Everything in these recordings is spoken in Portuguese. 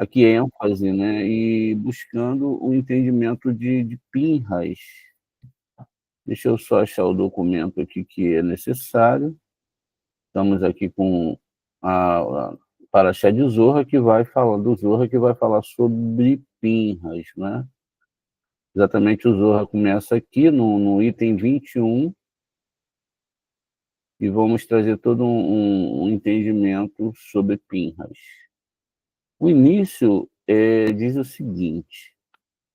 aqui ênfase, né, e buscando o entendimento de Pinhas. Deixa eu só achar o documento aqui que é necessário. Estamos aqui com a Paraxá de Zorra, que vai falar do Zorra, que vai falar sobre Pinhas, né? Exatamente, o Zorra começa aqui no item 21, e vamos trazer todo um entendimento sobre Pinhas. O início diz o seguinte: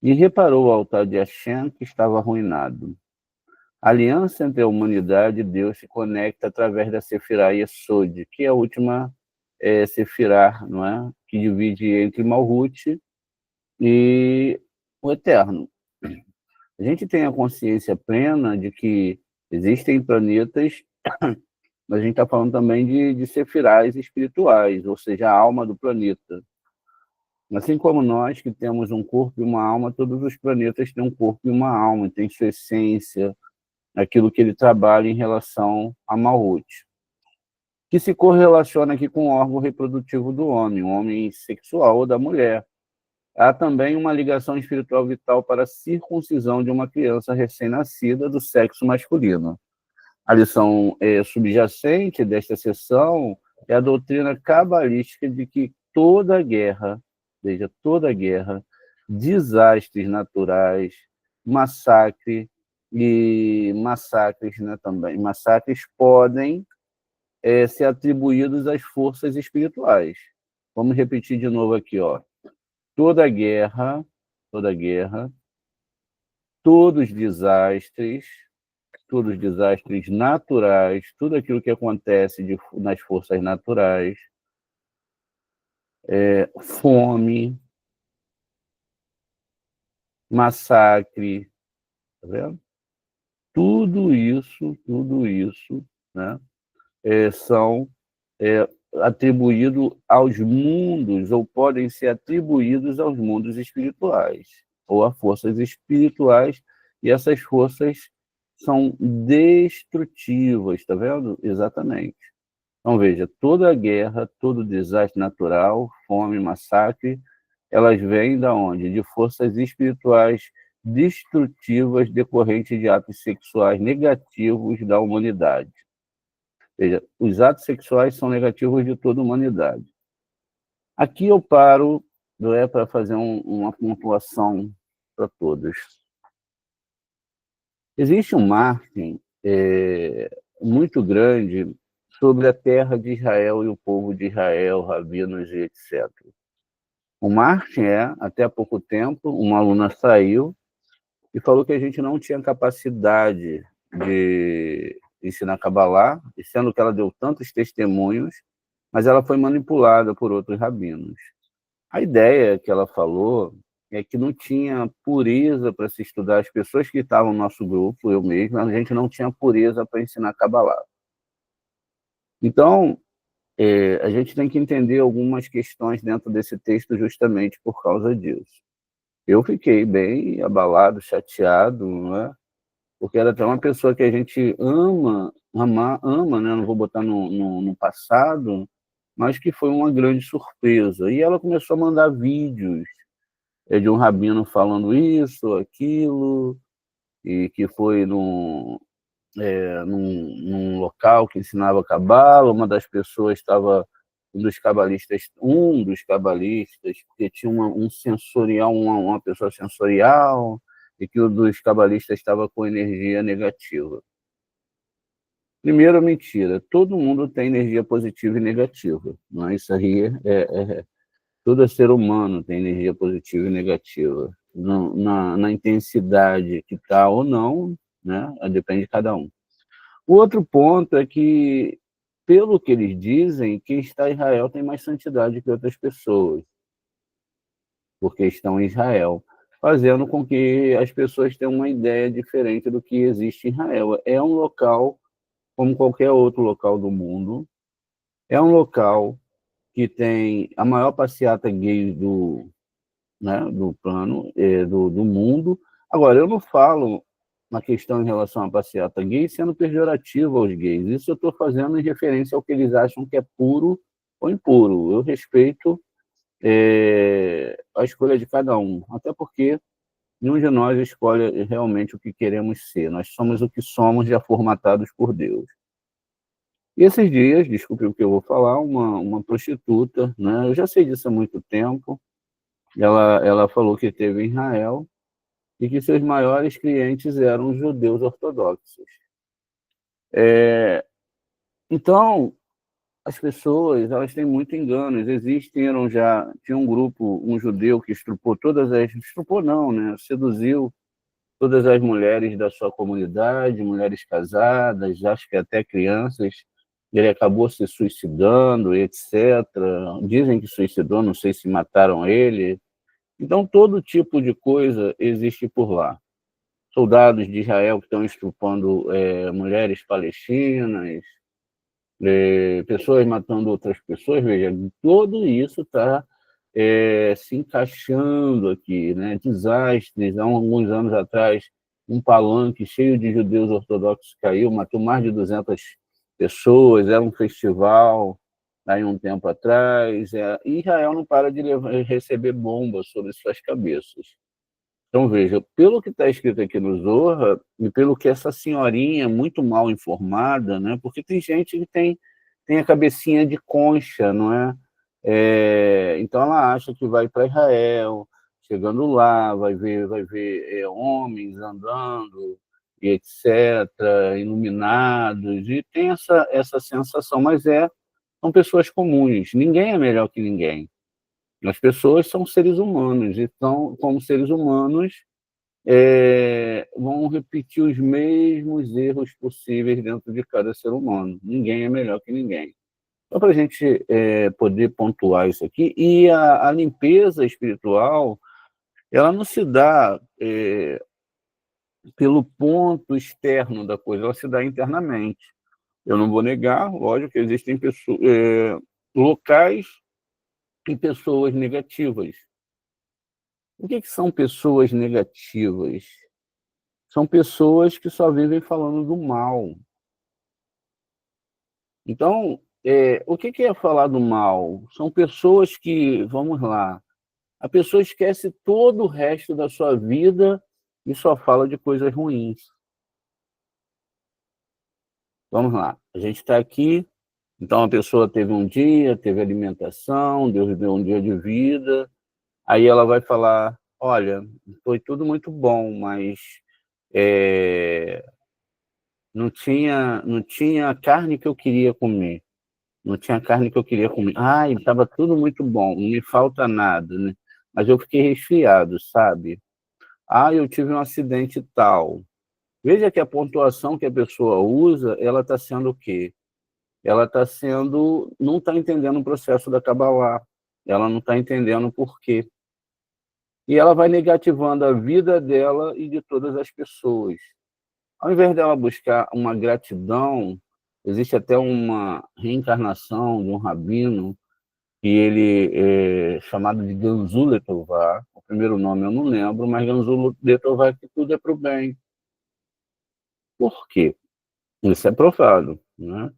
e reparou o altar de Hashem que estava arruinado. A aliança entre a humanidade e Deus se conecta através da Sefirah Yesod, que é a última Sefirah, não é? Que divide entre Malhut e o Eterno. A gente tem a consciência plena de que existem planetas, mas a gente está falando também de sefirás espirituais, ou seja, a alma do planeta. Assim como nós, que temos um corpo e uma alma, todos os planetas têm um corpo e uma alma, têm sua essência, aquilo que ele trabalha em relação a Malhut, que se correlaciona aqui com o órgão reprodutivo do homem, o homem sexual ou da mulher. Há também uma ligação espiritual vital para a circuncisão de uma criança recém-nascida do sexo masculino. A lição subjacente desta seção é a doutrina cabalística de que toda guerra, veja, toda guerra, desastres naturais, massacres, né, também, massacres podem ser atribuídos às forças espirituais. Vamos repetir de novo aqui, ó. Toda guerra, todos os desastres naturais, tudo aquilo que acontece nas forças naturais, fome, massacre, tá vendo? Tudo isso, né, são atribuídos aos mundos, ou podem ser atribuídos aos mundos espirituais, ou a forças espirituais, e essas forças são destrutivas, tá vendo? Exatamente. Então, veja, toda guerra, todo desastre natural, fome, massacre, elas vêm da onde? De forças espirituais destrutivas decorrentes de atos sexuais negativos da humanidade. Veja, os atos sexuais são negativos de toda a humanidade. Aqui eu paro, para fazer uma pontuação para todos. Existe um marketing muito grande sobre a terra de Israel e o povo de Israel, rabinos e etc. O marketing até há pouco tempo, uma aluna saiu e falou que a gente não tinha capacidade de ensinar Kabbalah, e sendo que ela deu tantos testemunhos, mas ela foi manipulada por outros rabinos. A ideia que ela falou é que não tinha pureza para se estudar. As pessoas que estavam no nosso grupo, eu mesmo, a gente não tinha pureza para ensinar Kabbalah. Então, a gente tem que entender algumas questões dentro desse texto justamente por causa disso. Eu fiquei bem abalado, chateado, não é? Porque era até uma pessoa que a gente ama, né? Não vou botar no passado, mas que foi uma grande surpresa. E ela começou a mandar vídeos de um rabino falando isso, aquilo, e que foi num local que ensinava cabala. Uma das pessoas estava, um dos cabalistas, que tinha um sensorial, uma pessoa sensorial, e que um dos cabalistas estava com energia negativa. Primeiro, mentira. Todo mundo tem energia positiva e negativa. Não é? Isso aí todo ser humano tem energia positiva e negativa. Na intensidade que está ou não, né? Depende de cada um. O outro ponto é que, pelo que eles dizem, quem está em Israel tem mais santidade que outras pessoas, porque estão em Israel, fazendo com que as pessoas tenham uma ideia diferente do que existe em Israel. É um local como qualquer outro local do mundo, é um local que tem a maior passeata gay do plano, do mundo. Agora, eu não falo na questão em relação à passeata gay sendo pejorativa aos gays. Isso eu estou fazendo em referência ao que eles acham que é puro ou impuro. Eu respeito escolha de cada um, até porque nenhum de nós escolhe realmente o que queremos ser. Nós somos o que somos, já formatados por Deus. E esses dias, desculpe o que eu vou falar, uma prostituta, né? Eu já sei disso há muito tempo, ela falou que esteve em Israel e que seus maiores clientes eram os judeus ortodoxos. Então, as pessoas, elas têm muito enganos. Tinha um grupo, um judeu que estrupou não, né? Seduziu todas as mulheres da sua comunidade, mulheres casadas, acho que até crianças. Ele acabou se suicidando, etc. Dizem que suicidou, não sei se mataram ele. Então, todo tipo de coisa existe por lá. Soldados de Israel que estão estrupando mulheres palestinas, pessoas matando outras pessoas. Veja, tudo isso está se encaixando aqui, né? Desastres. Há alguns anos atrás, um palanque cheio de judeus ortodoxos caiu, matou mais de 200 pessoas, era um festival aí um tempo atrás. E Israel não para de receber bombas sobre suas cabeças. Então, veja, pelo que está escrito aqui no Zohar, e pelo que essa senhorinha muito mal informada, né? Porque tem gente que tem a cabecinha de concha, não é? Então, ela acha que vai para Israel, chegando lá, vai ver homens andando, e etc., iluminados, e tem essa sensação, mas são pessoas comuns, ninguém é melhor que ninguém. As pessoas são seres humanos, então, como seres humanos, vão repetir os mesmos erros possíveis dentro de cada ser humano. Ninguém é melhor que ninguém. Só para a gente poder pontuar isso aqui. E a limpeza espiritual, ela não se dá pelo ponto externo da coisa, ela se dá internamente. Eu não vou negar, lógico, que existem pessoas, locais e pessoas negativas. O que são pessoas negativas? São pessoas que só vivem falando do mal. Então, o que é falar do mal? São pessoas que, vamos lá, a pessoa esquece todo o resto da sua vida e só fala de coisas ruins. Vamos lá, a gente está aqui, então a pessoa teve um dia, teve alimentação, Deus deu um dia de vida, aí ela vai falar, olha, foi tudo muito bom, mas não tinha a carne que eu queria comer. Não tinha a carne que eu queria comer. Ai, estava tudo muito bom, não me falta nada, né? Mas eu fiquei resfriado, sabe? Ah, eu tive um acidente tal. Veja que a pontuação que a pessoa usa, ela está sendo o quê? Ela está sendo... Não está entendendo o processo da Kabbalah. Ela não está entendendo o porquê. E ela vai negativando a vida dela e de todas as pessoas. Ao invés dela buscar uma gratidão, existe até uma reencarnação de um rabino, que ele é chamado de Ganzu Letová. O primeiro nome eu não lembro, mas Ganzu Letová, que tudo é para o bem. Por quê? Isso é provado, né?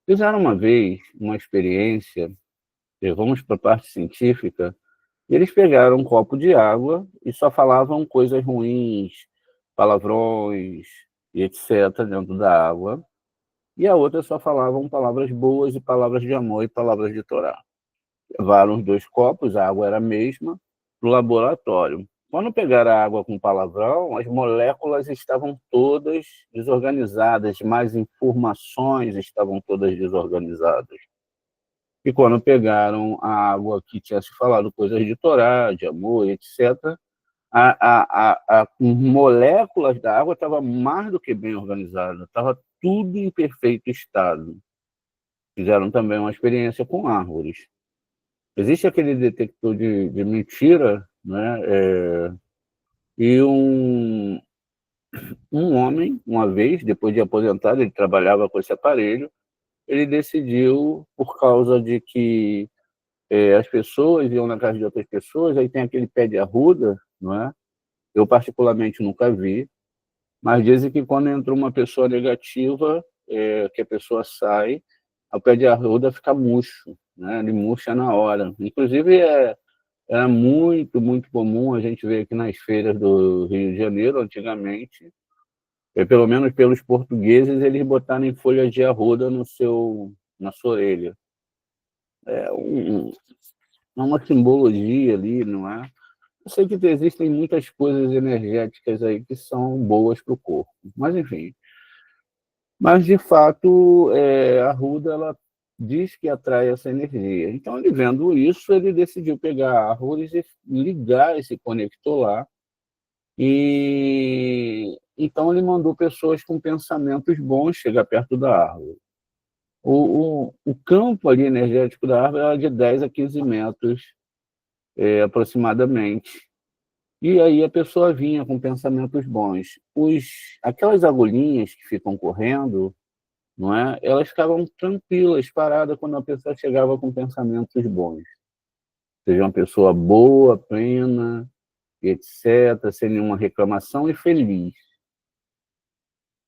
Fizeram uma vez uma experiência, vamos para a parte científica, e eles pegaram um copo de água e só falavam coisas ruins, palavrões e etc. dentro da água, e a outra só falavam palavras boas e palavras de amor e palavras de Torá. Levaram os dois copos, a água era a mesma, para o laboratório. Quando pegaram a água com palavrão, as moléculas estavam todas desorganizadas, mais informações estavam todas desorganizadas. E quando pegaram a água que tinha se falado coisas de Torá, de amor, etc., as moléculas da água estavam mais do que bem organizadas, estava tudo em perfeito estado. Fizeram também uma experiência com árvores. Existe aquele detector de mentira, né? E um homem, uma vez, depois de aposentado, ele trabalhava com esse aparelho, ele decidiu, por causa de que as pessoas iam na casa de outras pessoas, aí tem aquele pé de arruda, não é? Eu particularmente nunca vi, mas dizem que quando entrou uma pessoa negativa, que a pessoa sai, o pé de arruda fica murcho, né? Ele murcha na hora. Inclusive, era muito, muito comum a gente ver aqui nas feiras do Rio de Janeiro, antigamente, pelo menos pelos portugueses, eles botarem folhas de arruda na sua orelha. É uma simbologia ali, não é? Eu sei que existem muitas coisas energéticas aí que são boas para o corpo, mas enfim. Mas, de fato, a Ruda ela diz que atrai essa energia. Então, ele vendo isso, ele decidiu pegar árvores e ligar esse conector lá. E então ele mandou pessoas com pensamentos bons chegar perto da árvore. O campo ali energético da árvore era de 10 a 15 metros, aproximadamente. E aí a pessoa vinha com pensamentos bons. Aquelas agulhinhas que ficam correndo, não é? Elas ficavam tranquilas, paradas quando a pessoa chegava com pensamentos bons. Seja uma pessoa boa, plena, etc., sem nenhuma reclamação e feliz.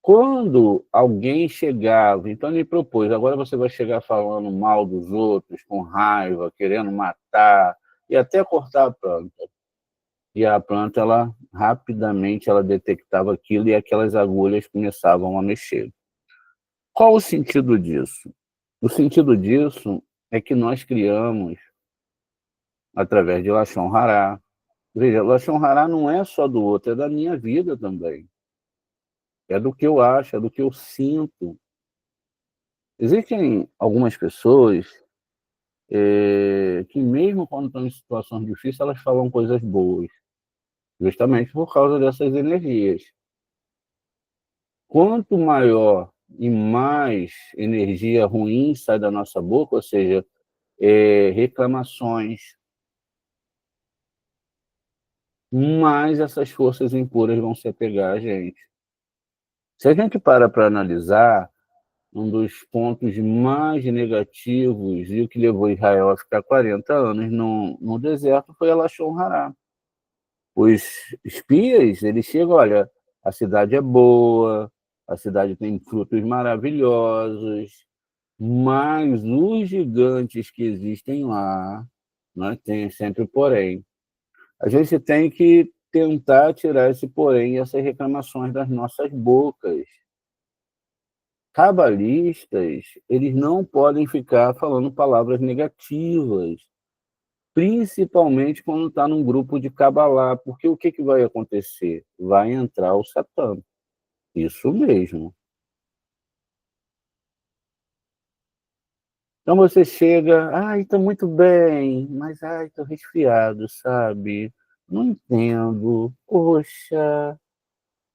Quando alguém chegava, então ele propôs, agora você vai chegar falando mal dos outros, com raiva, querendo matar, e até cortar a planta. E a planta, ela rapidamente ela detectava aquilo e aquelas agulhas começavam a mexer. Qual o sentido disso? O sentido disso é que nós criamos, através de Lashon Hará. Veja, Lashon Hará não é só do outro, é da minha vida também. É do que eu acho, é do que eu sinto. Existem algumas pessoas que, mesmo quando estão em situações difíceis, elas falam coisas boas, justamente por causa dessas energias. Quanto maior e mais energia ruim sai da nossa boca, ou seja, reclamações, mais essas forças impuras vão se apegar a gente. Se a gente para analisar, um dos pontos mais negativos e o que levou Israel a ficar 40 anos no deserto foi a Lashon Hará. Os espias, eles chegam, olha, a cidade é boa, a cidade tem frutos maravilhosos, mas os gigantes que existem lá, né, tem sempre porém. A gente tem que tentar tirar esse porém e essas reclamações das nossas bocas. Cabalistas, eles não podem ficar falando palavras negativas, principalmente quando está num grupo de cabalá, porque o que vai acontecer? Vai entrar o Satã. Isso mesmo. Então você chega, ai, estou muito bem, mas ai, estou resfriado, sabe? Não entendo. Poxa,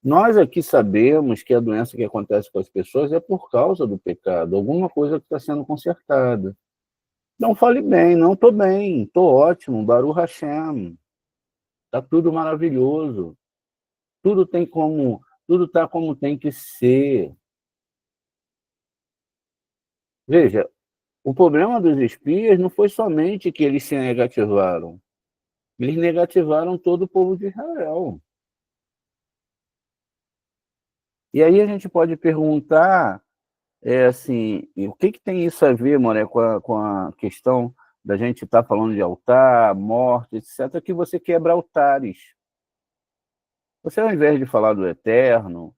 nós aqui sabemos que a doença que acontece com as pessoas é por causa do pecado, alguma coisa que está sendo consertada. Não fale bem, não estou bem, estou ótimo, Baruch Hashem, está tudo maravilhoso, tudo está como tem que ser. Veja, o problema dos espias não foi somente que eles se negativaram, eles negativaram todo o povo de Israel. E aí a gente pode perguntar, assim, o que tem isso a ver, Moré, com a questão da gente estar falando de altar, morte, etc., que você quebra altares. Você, ao invés de falar do eterno,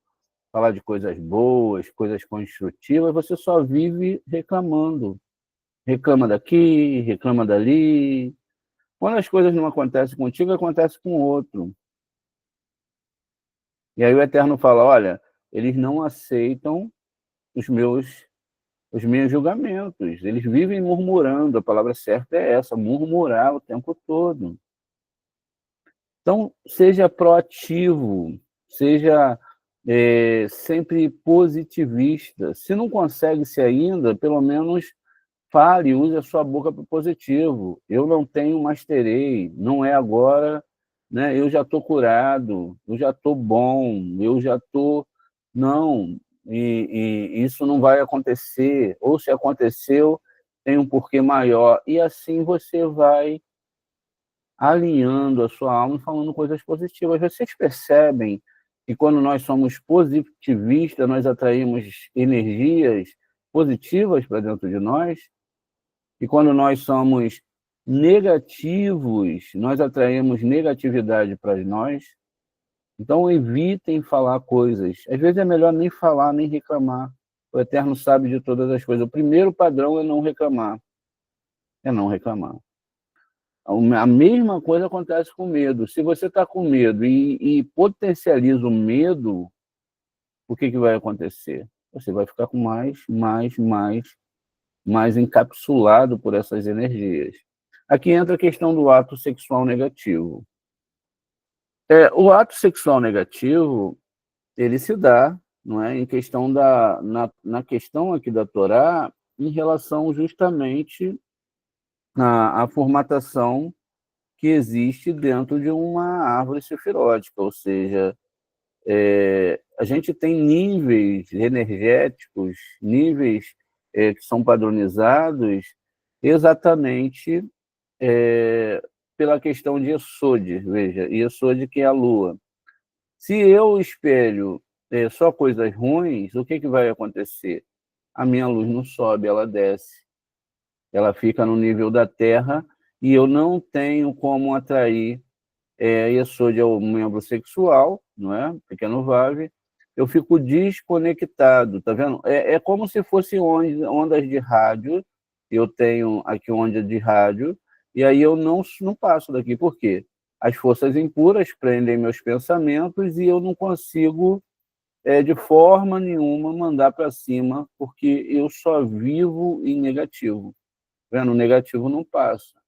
falar de coisas boas, coisas construtivas, você só vive reclamando. Reclama daqui, reclama dali. Quando as coisas não acontecem contigo, acontece com o outro. E aí o Eterno fala, olha, eles não aceitam os meus julgamentos. Eles vivem murmurando. A palavra certa é essa, murmurar o tempo todo. Então, seja proativo, seja sempre positivista. Se não consegue ser ainda, pelo menos fale, use a sua boca para o positivo. Eu não tenho, mas terei. Não é agora, né? Eu já estou curado, eu já estou bom, eu já estou... Não, e isso não vai acontecer. Ou se aconteceu, tem um porquê maior. E assim você vai alinhando a sua alma e falando coisas positivas. Vocês percebem que quando nós somos positivistas, nós atraímos energias positivas para dentro de nós? E quando nós somos negativos, nós atraímos negatividade para nós. Então, evitem falar coisas. Às vezes é melhor nem falar, nem reclamar. O Eterno sabe de todas as coisas. O primeiro padrão é não reclamar. É não reclamar. A mesma coisa acontece com medo. Se você está com medo e potencializa o medo, o que vai acontecer? Você vai ficar com mais encapsulado por essas energias. Aqui entra a questão do ato sexual negativo. O ato sexual negativo, ele se dá, não é, em questão na questão aqui da Torá, em relação justamente à formatação que existe dentro de uma árvore sefirótica, ou seja, a gente tem níveis energéticos, níveis que são padronizados exatamente pela questão de Yesod, veja, Yesod que é a lua. Se eu espelho só coisas ruins, o que vai acontecer? A minha luz não sobe, ela desce. Ela fica no nível da Terra e eu não tenho como atrair Yesod é o membro sexual, não é? Pequeno Vav. Eu fico desconectado, tá vendo? É como se fossem ondas de rádio. Eu tenho aqui onda de rádio e aí eu não passo daqui. Por quê? As forças impuras prendem meus pensamentos e eu não consigo, de forma nenhuma, mandar para cima, porque eu só vivo em negativo. Tá vendo? O negativo não passa.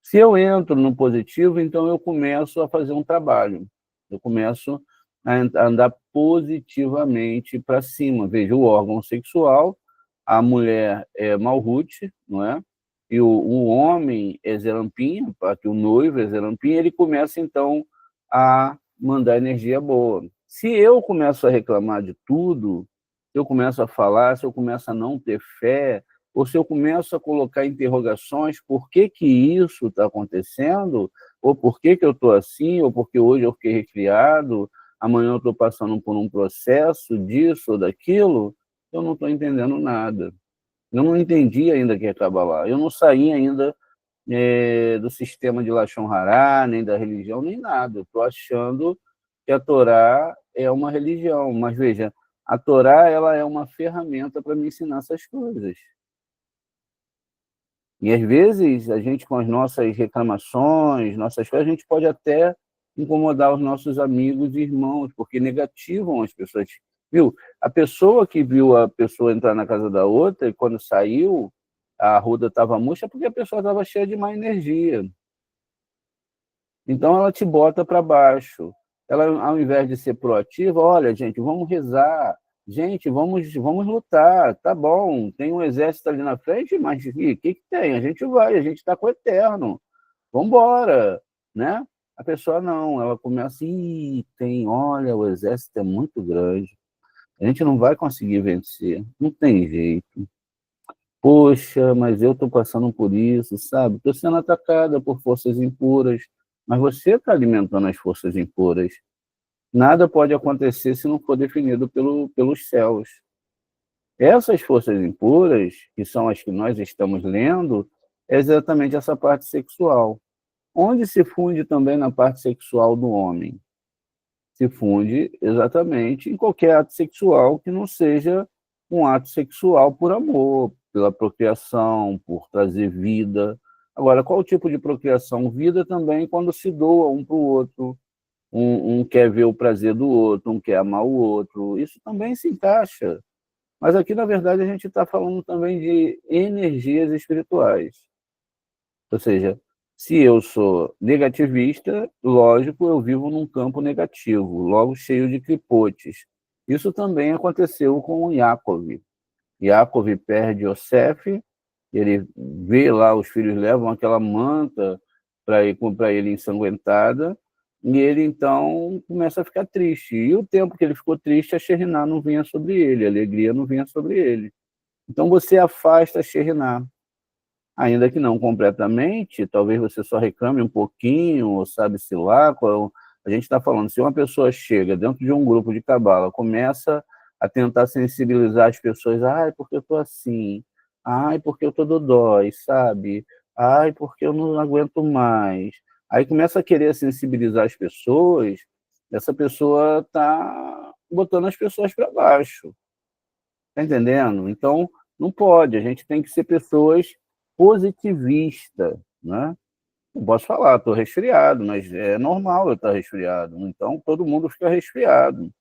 Se eu entro no positivo, então eu começo a fazer um trabalho. Eu começo a andar positivamente para cima. Veja, o órgão sexual, a mulher é Malhut, não é? E o homem é Zerampim, que o noivo é Zerampim, ele começa, então, a mandar energia boa. Se eu começo a reclamar de tudo, se eu começo a falar, se eu começo a não ter fé, ou se eu começo a colocar interrogações, por que isso está acontecendo, ou por que eu estou assim, ou porque hoje eu fiquei resfriado, amanhã eu estou passando por um processo disso ou daquilo, eu não estou entendendo nada. Eu não entendi ainda que é Kabbalah. Eu não saí ainda do sistema de Lashon Hará, nem da religião, nem nada. Eu estou achando que a Torá é uma religião. Mas, veja, a Torá ela é uma ferramenta para me ensinar essas coisas. E, às vezes, a gente, com as nossas reclamações, nossas coisas, a gente pode até incomodar os nossos amigos e irmãos, porque negativam as pessoas. Viu? A pessoa que viu a pessoa entrar na casa da outra e quando saiu, a arruda estava murcha porque a pessoa estava cheia de má energia. Então, ela te bota para baixo. Ela, ao invés de ser proativa, olha, gente, vamos rezar. Gente, vamos lutar. Tá bom, tem um exército ali na frente, mas o que tem? A gente vai, a gente está com o Eterno. Vamos embora, né? A pessoa não, ela começa, olha, o exército é muito grande. A gente não vai conseguir vencer, não tem jeito. Poxa, mas eu estou passando por isso, sabe? Estou sendo atacada por forças impuras, mas você está alimentando as forças impuras. Nada pode acontecer se não for definido pelos céus. Essas forças impuras, que são as que nós estamos lendo, é exatamente essa parte sexual. Onde se funde também na parte sexual do homem? Se funde exatamente em qualquer ato sexual que não seja um ato sexual por amor, pela procriação, por trazer vida. Agora, qual o tipo de procriação? Vida também quando se doa um para o outro, um quer ver o prazer do outro, um quer amar o outro, isso também se encaixa. Mas aqui, na verdade, a gente está falando também de energias espirituais. Ou seja, se eu sou negativista, lógico, eu vivo num campo negativo, logo cheio de clipotes. Isso também aconteceu com Yaakov. Yaakov perde Yosef, ele vê lá, os filhos levam aquela manta para ele ensanguentada, e ele então começa a ficar triste. E o tempo que ele ficou triste, a Sheriná não vinha sobre ele, a alegria não vinha sobre ele. Então você afasta a Sheriná. Ainda que não completamente, talvez você só reclame um pouquinho, ou sabe-se lá, a gente está falando, se uma pessoa chega dentro de um grupo de cabala, começa a tentar sensibilizar as pessoas, ai, porque eu estou assim, ai, porque eu estou dodói, sabe? Ai, porque eu não aguento mais. Aí começa a querer sensibilizar as pessoas, essa pessoa está botando as pessoas para baixo. Está entendendo? Então, não pode, a gente tem que ser pessoas positivistas, né? Não posso falar, estou resfriado, mas é normal eu estar resfriado. Então, todo mundo fica resfriado.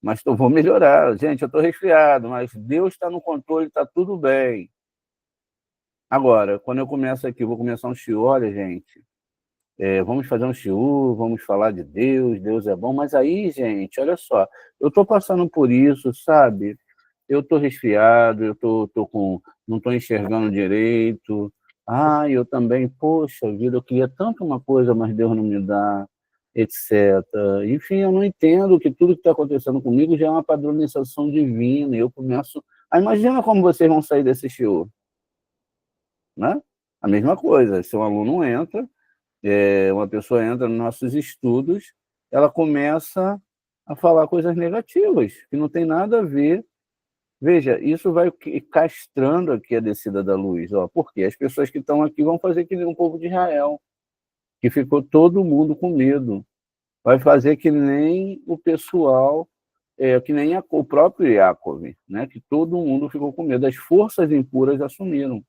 Mas eu vou melhorar. Gente, eu estou resfriado, mas Deus está no controle, está tudo bem. Agora, quando eu começo aqui, vou começar um shiur, olha, gente, vamos fazer um shiur, vamos falar de Deus, Deus é bom. Mas aí, gente, olha só, eu estou passando por isso, sabe? Eu estou resfriado, tô com, não estou enxergando direito. Ah, eu também, poxa vida, eu queria tanto uma coisa, mas Deus não me dá, etc. Enfim, eu não entendo que tudo que está acontecendo comigo já é uma padronização divina. E eu começo. Ah, imagina como vocês vão sair desse show, né? A mesma coisa, se um aluno entra, uma pessoa entra nos nossos estudos, ela começa a falar coisas negativas, que não tem nada a ver. Veja, isso vai castrando aqui a descida da luz, ó, porque as pessoas que estão aqui vão fazer que nem o povo de Israel, que ficou todo mundo com medo. Vai fazer que nem o pessoal, que nem o próprio Yaakov, né, que todo mundo ficou com medo. As forças impuras assumiram.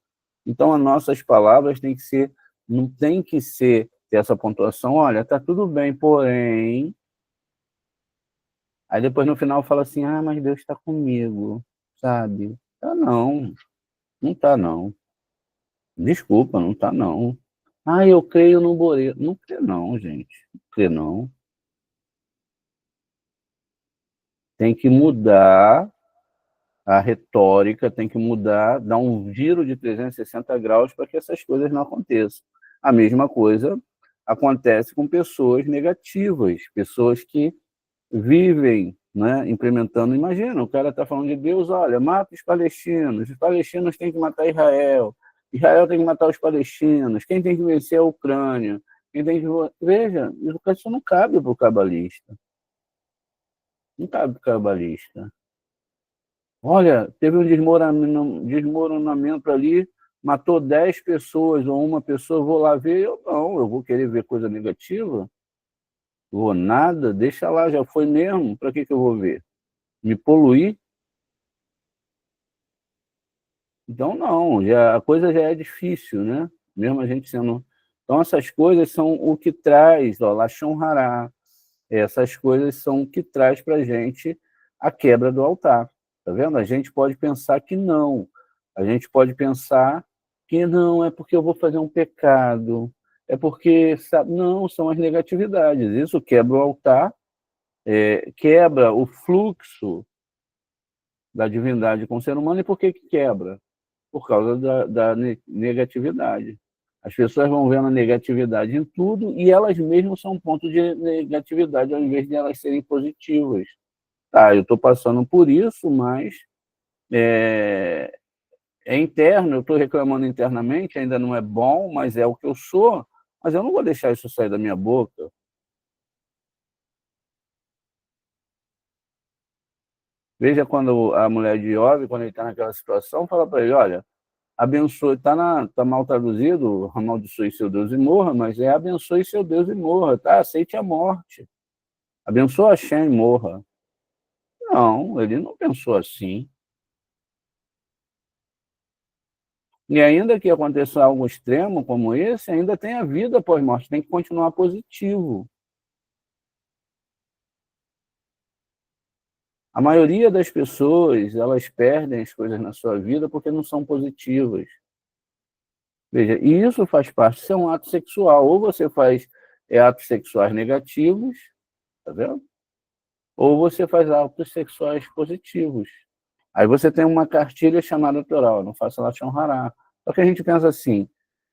Então, as nossas palavras têm que ser, não tem que ser ter essa pontuação, olha, tá tudo bem, porém... Aí depois no final fala assim, ah, mas Deus está comigo, sabe? Tá não, não tá não. Desculpa, não tá não. Ah, eu creio no Boreto. Não crê não, gente. Não crê não. Tem que mudar a retórica, tem que mudar, dar um giro de 360 graus para que essas coisas não aconteçam. A mesma coisa acontece com pessoas negativas, pessoas que vivem, né, implementando. Imagina, o cara está falando de Deus, olha, mata os palestinos têm que matar Israel, Israel tem que matar os palestinos, quem tem que vencer é a Ucrânia, quem tem que... Veja, isso não cabe para o cabalista, não cabe para o cabalista. Olha, teve um desmoronamento ali, matou 10 pessoas ou uma pessoa, vou lá ver, eu não, eu vou querer ver coisa negativa? Vou nada, deixa lá, já foi mesmo, para que eu vou ver? Me poluir? Então, não, a coisa já é difícil, né? Mesmo a gente sendo... Então, essas coisas são o que traz, ó, Lashon Hará, essas coisas são o que traz para a gente a quebra do altar. Tá vendo? A gente pode pensar que não. A gente pode pensar que não, é porque eu vou fazer um pecado, é porque... Sabe? Não, são as negatividades. Isso quebra o altar, quebra o fluxo da divindade com o ser humano. E por que quebra? Por causa da negatividade. As pessoas vão vendo a negatividade em tudo e elas mesmas são um ponto de negatividade ao invés de elas serem positivas. Tá, eu estou passando por isso, mas é interno, eu estou reclamando internamente, ainda não é bom, mas é o que eu sou, mas eu não vou deixar isso sair da minha boca. Veja quando a mulher de Iove, quando ele está naquela situação, fala para ele, olha, abençoe, tá mal traduzido, amaldiçoe seu Deus e morra, mas é abençoe seu Deus e morra, tá? Aceite a morte. Abençoa Hashem e morra. Não, ele não pensou assim. E ainda que aconteça algo extremo como esse, ainda tem a vida após morte, tem que continuar positivo. A maioria das pessoas, elas perdem as coisas na sua vida porque não são positivas. Veja, e isso faz parte, isso é um ato sexual. Ou você faz atos sexuais negativos, tá vendo? Ou você faz atos sexuais positivos. Aí você tem uma cartilha chamada Torá, não faça Lashon Hará. Só que a gente pensa assim,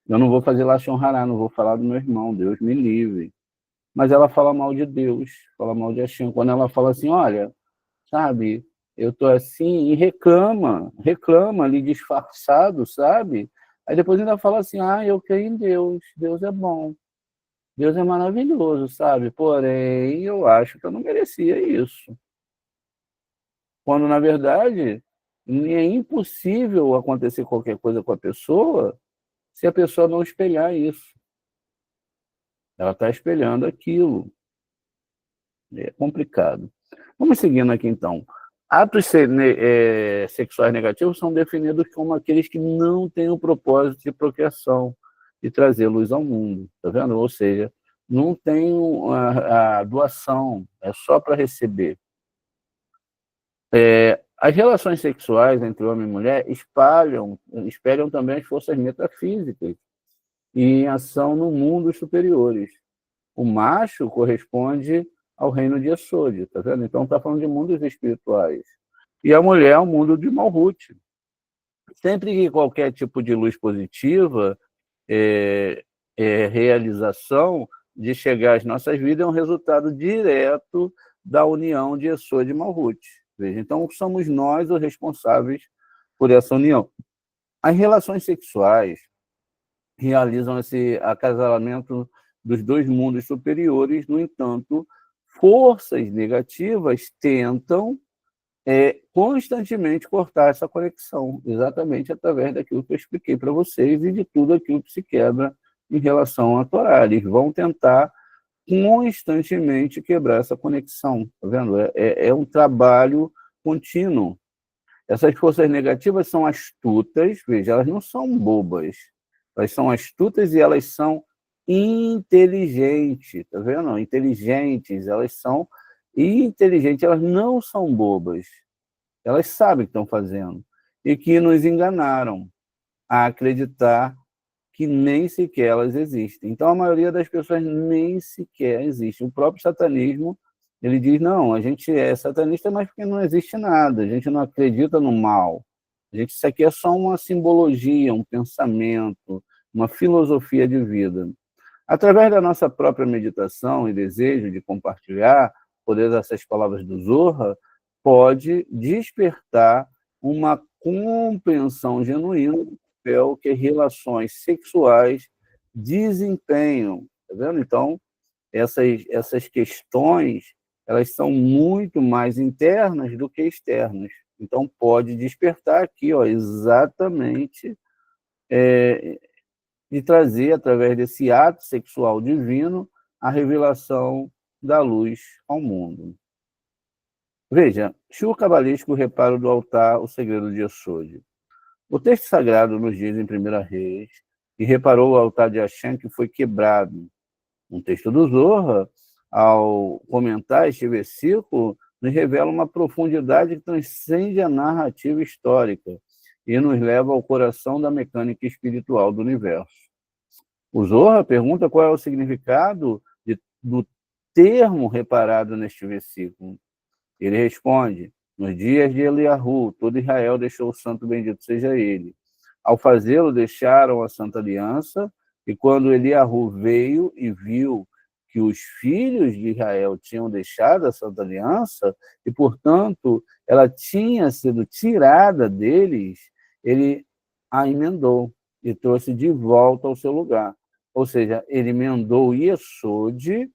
eu não vou fazer Lashon Hará, não vou falar do meu irmão, Deus me livre. Mas ela fala mal de Deus, fala mal de Hashem. Quando ela fala assim, olha, sabe, eu tô assim, e reclama ali disfarçado, sabe? Aí depois ainda fala assim, ah, eu creio em Deus, Deus é bom, Deus é maravilhoso, sabe? Porém, eu acho que eu não merecia isso. Quando, na verdade, é impossível acontecer qualquer coisa com a pessoa se a pessoa não espelhar isso. Ela está espelhando aquilo. É complicado. Vamos seguindo aqui, então. Atos sexuais negativos são definidos como aqueles que não têm o propósito de procriação, de trazer luz ao mundo, tá vendo? Ou seja, não tem a doação, é só para receber. As relações sexuais entre homem e mulher espelham também as forças metafísicas e em ação no mundo superiores. O macho corresponde ao reino de Esod, tá vendo? Então está falando de mundos espirituais. E a mulher é o mundo de Malhut. Sempre que qualquer tipo de luz positiva realização de chegar às nossas vidas é um resultado direto da união de Esod e Malhut. Veja, então somos nós os responsáveis por essa união. As relações sexuais realizam esse acasalamento dos dois mundos superiores, no entanto, forças negativas tentam constantemente cortar essa conexão, exatamente através daquilo que eu expliquei para vocês e de tudo aquilo que se quebra em relação à Torá. Eles vão tentar constantemente quebrar essa conexão, tá vendo? É um trabalho contínuo. Essas forças negativas são astutas, veja, elas não são bobas, elas são astutas e elas são inteligentes, tá vendo? Inteligentes, elas são inteligentes, elas não são bobas, elas sabem o que estão fazendo e que nos enganaram a acreditar que nem sequer elas existem. Então, a maioria das pessoas nem sequer existe. O próprio satanismo, ele diz, não, a gente é satanista, mas porque não existe nada, a gente não acredita no mal. Isso aqui é só uma simbologia, um pensamento, uma filosofia de vida. Através da nossa própria meditação e desejo de compartilhar, poder dessas palavras do Zohar, pode despertar uma compreensão genuína do papel que relações sexuais desempenham. Tá vendo? Então, essas questões, elas são muito mais internas do que externas. Então, pode despertar aqui, ó, exatamente, de trazer, através desse ato sexual divino, a revelação da luz ao mundo. Veja, Shiur cabalístico, reparo do altar, o segredo de Yesod. O texto sagrado nos diz em 1 Reis, e reparou o altar de Hashem que foi quebrado. Um texto do Zohar, ao comentar este versículo, nos revela uma profundidade que transcende a narrativa histórica e nos leva ao coração da mecânica espiritual do universo. O Zohar pergunta qual é o significado do termo reparado neste versículo. Ele responde, nos dias de Eliahu, todo Israel deixou o santo bendito seja ele. Ao fazê-lo, deixaram a santa aliança, e quando Eliahu veio e viu que os filhos de Israel tinham deixado a santa aliança, e, portanto, ela tinha sido tirada deles, ele a emendou e trouxe de volta ao seu lugar. Ou seja, ele emendou Yesod,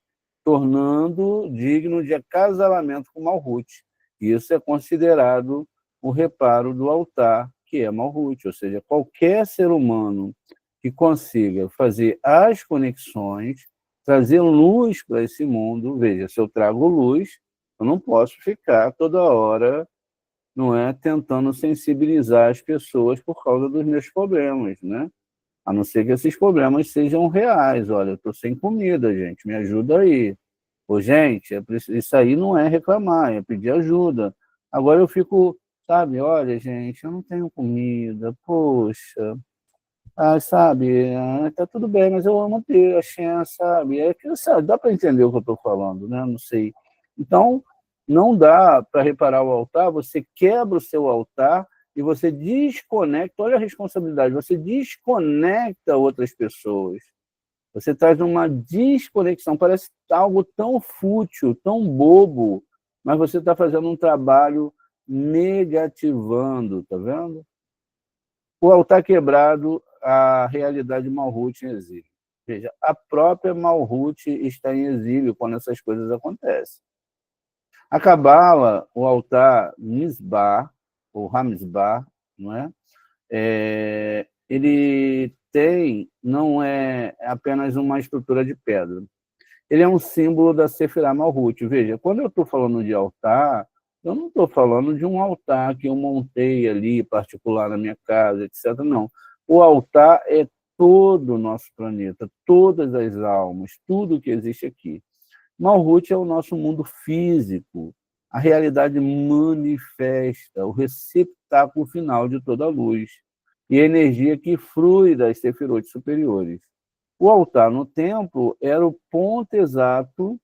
tornando digno de acasalamento com Malhut. Isso é considerado o reparo do altar, que é Malhut. Ou seja, qualquer ser humano que consiga fazer as conexões, trazer luz para esse mundo. Veja, se eu trago luz, eu não posso ficar toda hora, não é, tentando sensibilizar as pessoas por causa dos meus problemas, né? A não ser que esses problemas sejam reais. Olha, eu estou sem comida, gente, me ajuda aí. Ô, gente, isso aí não é reclamar, é pedir ajuda. Agora eu fico, sabe, olha, gente, eu não tenho comida, poxa, sabe, tá tudo bem, mas eu amo ter a chance, sabe? É que, sabe, dá para entender o que eu estou falando, né? Não sei. Então, não dá para reparar o altar, você quebra o seu altar e você desconecta, olha a responsabilidade, você desconecta outras pessoas. Você traz uma desconexão, parece algo tão fútil, tão bobo, mas você está fazendo um trabalho negativando, tá vendo? O altar quebrado, a realidade Malhut em exílio. Veja, a própria Malhut está em exílio quando essas coisas acontecem. A Cabala, o altar Mizbar, ou Hamizbar, não é? ele não é apenas uma estrutura de pedra. Ele é um símbolo da Sefirah Malhut. Veja, quando eu estou falando de altar, eu não estou falando de um altar que eu montei ali, particular na minha casa, etc. Não. O altar é todo o nosso planeta, todas as almas, tudo que existe aqui. Malhut é o nosso mundo físico, a realidade manifesta, o receptáculo final de toda a luz e a energia que flui das sefirot superiores. O altar no templo era o ponto exato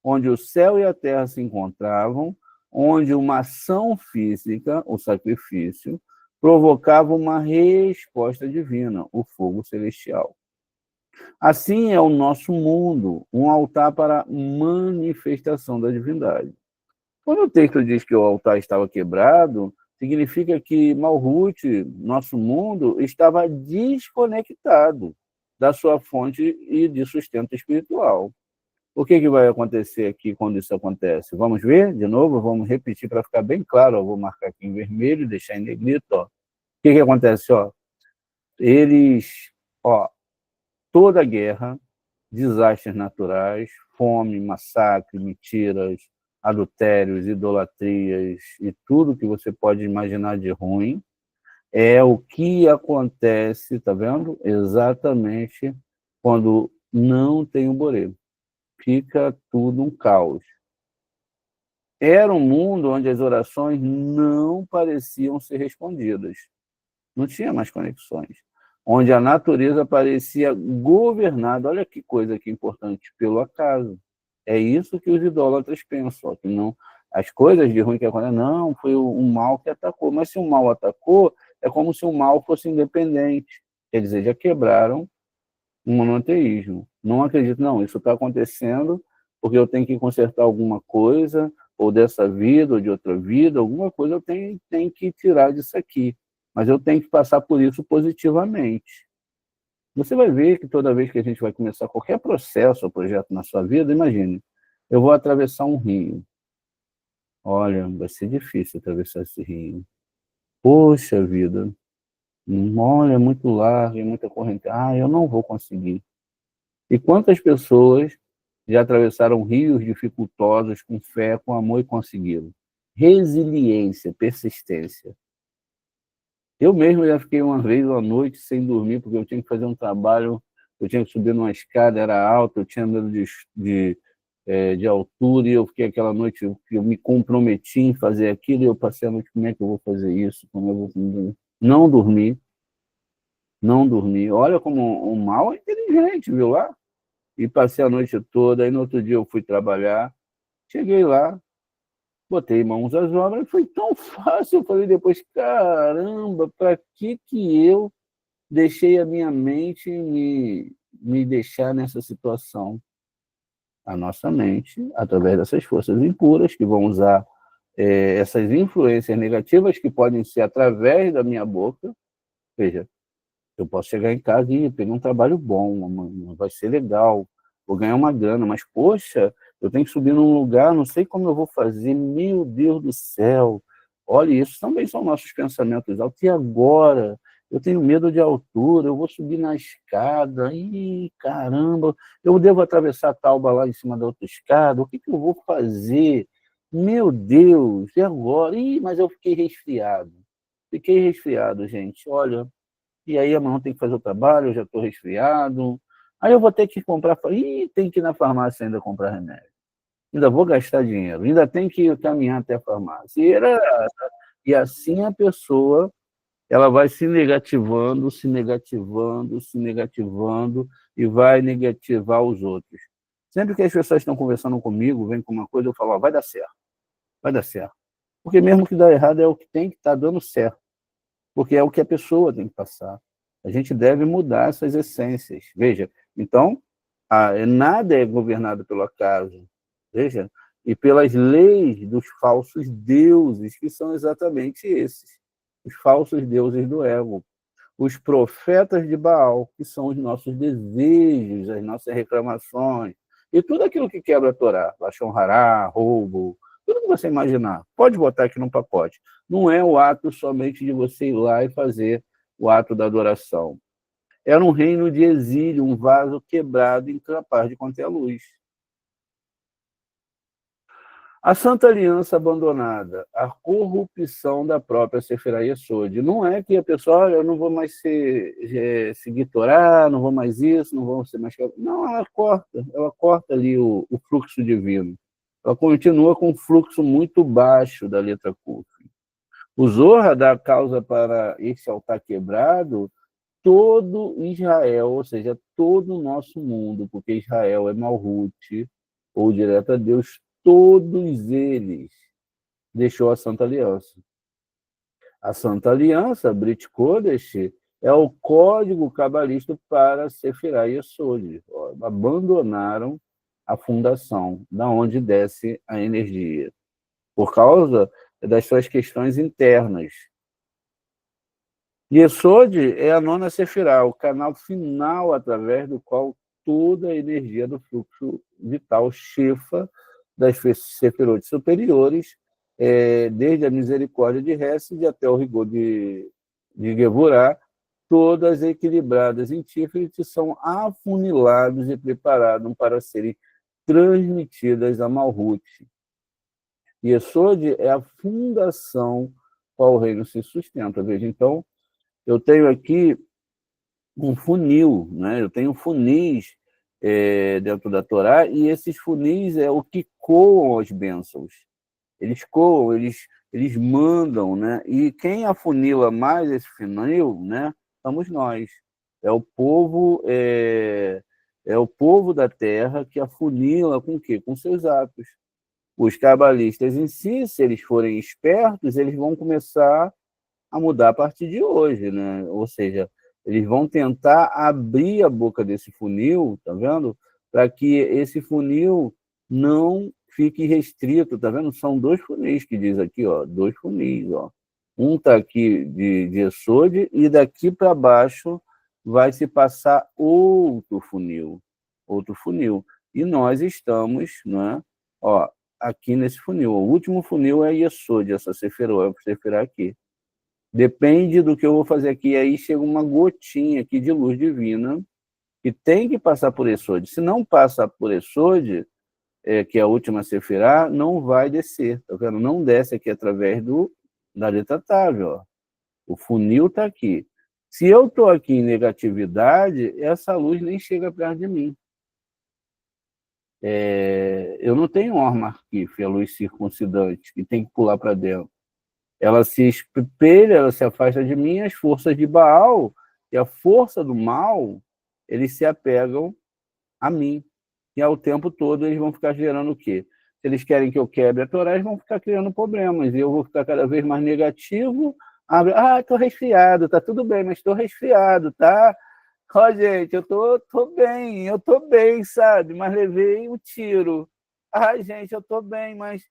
onde o céu e a terra se encontravam, onde uma ação física, o sacrifício, provocava uma resposta divina, o fogo celestial. Assim é o nosso mundo, um altar para manifestação da divindade. Quando o texto diz que o altar estava quebrado, significa que Malhut, nosso mundo, estava desconectado da sua fonte e de sustento espiritual. O que vai acontecer aqui quando isso acontece? Vamos ver de novo? Vamos repetir para ficar bem claro. Eu vou marcar aqui em vermelho e deixar em negrito. Ó. O que acontece? Ó? Toda guerra, desastres naturais, fome, massacre, mentiras, adultérios, idolatrias e tudo que você pode imaginar de ruim, é o que acontece, tá vendo? Exatamente quando não tem o Boré. Fica tudo um caos. Era um mundo onde as orações não pareciam ser respondidas. Não tinha mais conexões. Onde a natureza parecia governada, olha que coisa que importante, pelo acaso. É isso que os idólatras pensam, que não, as coisas de ruim que acontecem, não, foi o mal que atacou. Mas se o mal atacou, é como se o mal fosse independente. Quer dizer, já quebraram o monoteísmo. Não acredito, não, isso está acontecendo porque eu tenho que consertar alguma coisa, ou dessa vida, ou de outra vida, alguma coisa eu tenho que tirar disso aqui. Mas eu tenho que passar por isso positivamente. Você vai ver que toda vez que a gente vai começar qualquer processo ou projeto na sua vida, imagine, eu vou atravessar um rio. Olha, vai ser difícil atravessar esse rio. Poxa vida, olha, é muito largo, é muita corrente. Ah, eu não vou conseguir. E quantas pessoas já atravessaram rios dificultosos com fé, com amor e conseguiram? Resiliência, persistência. Eu mesmo já fiquei uma vez à noite sem dormir, porque eu tinha que fazer um trabalho, eu tinha que subir numa escada, era alta, eu tinha medo de altura, e eu fiquei aquela noite, eu me comprometi em fazer aquilo, e eu passei a noite, como é que eu vou fazer isso? Como eu vou... Não dormi, não dormi. Olha como o mal é inteligente, viu lá? E passei a noite toda, aí no outro dia eu fui trabalhar, cheguei lá, botei mãos às obras, foi tão fácil, eu falei depois, caramba, para que eu deixei a minha mente me deixar nessa situação? A nossa mente, através dessas forças impuras, que vão usar essas influências negativas, que podem ser através da minha boca. Veja, eu posso chegar em casa e pegar um trabalho bom, vai ser legal, vou ganhar uma grana, mas, poxa, eu tenho que subir num lugar, não sei como eu vou fazer, meu Deus do céu. Olha, isso também são nossos pensamentos altos. E agora? Eu tenho medo de altura, eu vou subir na escada, ih, caramba, eu devo atravessar a tauba lá em cima da outra escada, o que eu vou fazer? Meu Deus, e agora? Ih, mas eu fiquei resfriado. Fiquei resfriado, gente, olha. E aí amanhã tem que fazer o trabalho, eu já estou resfriado. Aí eu vou ter que comprar, tem que ir na farmácia ainda comprar remédio. Ainda vou gastar dinheiro, ainda tem que caminhar até a farmácia. E assim a pessoa ela vai se negativando, se negativando, se negativando e vai negativar os outros. Sempre que as pessoas estão conversando comigo, vem com uma coisa, eu falo, vai dar certo, vai dar certo. Porque mesmo que dá errado é o que tem que estar dando certo, porque é o que a pessoa tem que passar. A gente deve mudar essas essências. Veja, então, nada é governado pelo acaso. Veja, e pelas leis dos falsos deuses, que são exatamente esses, os falsos deuses do ego. Os profetas de Baal, que são os nossos desejos, as nossas reclamações, e tudo aquilo que quebra a Torá, Lashon Hará, roubo, tudo que você imaginar, pode botar aqui no pacote. Não é o ato somente de você ir lá e fazer o ato da adoração. Era um reino de exílio, um vaso quebrado, incapaz de conter a luz. A Santa Aliança abandonada, a corrupção da própria Sephirah Yesod. Não é que a pessoa, olha, eu não vou mais seguir Torá, não vou mais isso, não vou ser mais... Não, ela corta ali o fluxo divino. Ela continua com um fluxo muito baixo da letra Kuf. O Zohar dá causa para esse altar quebrado todo Israel, ou seja, todo o nosso mundo, porque Israel é Malhut, ou direto a Deus, todos eles deixou a Santa Aliança. A Santa Aliança, Brit Kodesh, é o código cabalístico para Sephirah Yesod. Abandonaram a fundação, da onde desce a energia, por causa das suas questões internas. Yesod é a nona Sefirah, o canal final através do qual toda a energia do fluxo vital chefa das Sefirot superiores, desde a misericórdia de Hesed até o rigor de Gevurah, todas equilibradas em Tiferet, são afunilados e preparados para serem transmitidas a Malhut. Yesod é a fundação qual o reino se sustenta. Veja, então, eu tenho aqui um funil, né? Eu tenho funis dentro da Torá, e esses funis é o que coam as bênçãos. Eles coam, eles mandam, né? E quem afunila mais esse funil, né? Somos nós. É o povo, é o povo da terra que afunila com o quê? Com seus atos. Os cabalistas em si, se eles forem espertos, eles vão começar a mudar a partir de hoje, né? Ou seja, eles vão tentar abrir a boca desse funil, tá vendo? Para que esse funil não fique restrito, tá vendo? São dois funis que diz aqui, ó, dois funis, ó. Um tá aqui de Yesod e daqui para baixo vai se passar outro funil. E nós estamos, né? Ó, aqui nesse funil. O último funil é Yesod, essa Sefirah aqui. Depende do que eu vou fazer aqui. Aí chega uma gotinha aqui de luz divina que tem que passar por Yesod. Se não passa por Yesod, que é a última Sefirah, não vai descer. Tá vendo? Não desce aqui através da letra Tav, ó. O funil está aqui. Se eu estou aqui em negatividade, essa luz nem chega perto de mim. Eu não tenho Or Markif, a luz circuncidante, que tem que pular para dentro. Ela se espelha, ela se afasta de mim, as forças de Baal e a força do mal, eles se apegam a mim. E ao tempo todo eles vão ficar gerando o quê? Se eles querem que eu quebre a Torá, eles vão ficar criando problemas. E eu vou ficar cada vez mais negativo. Estou resfriado, tá tudo bem, mas estou resfriado, tá? Ó, gente, eu tô bem, sabe? Mas levei um tiro. Gente, eu tô bem, mas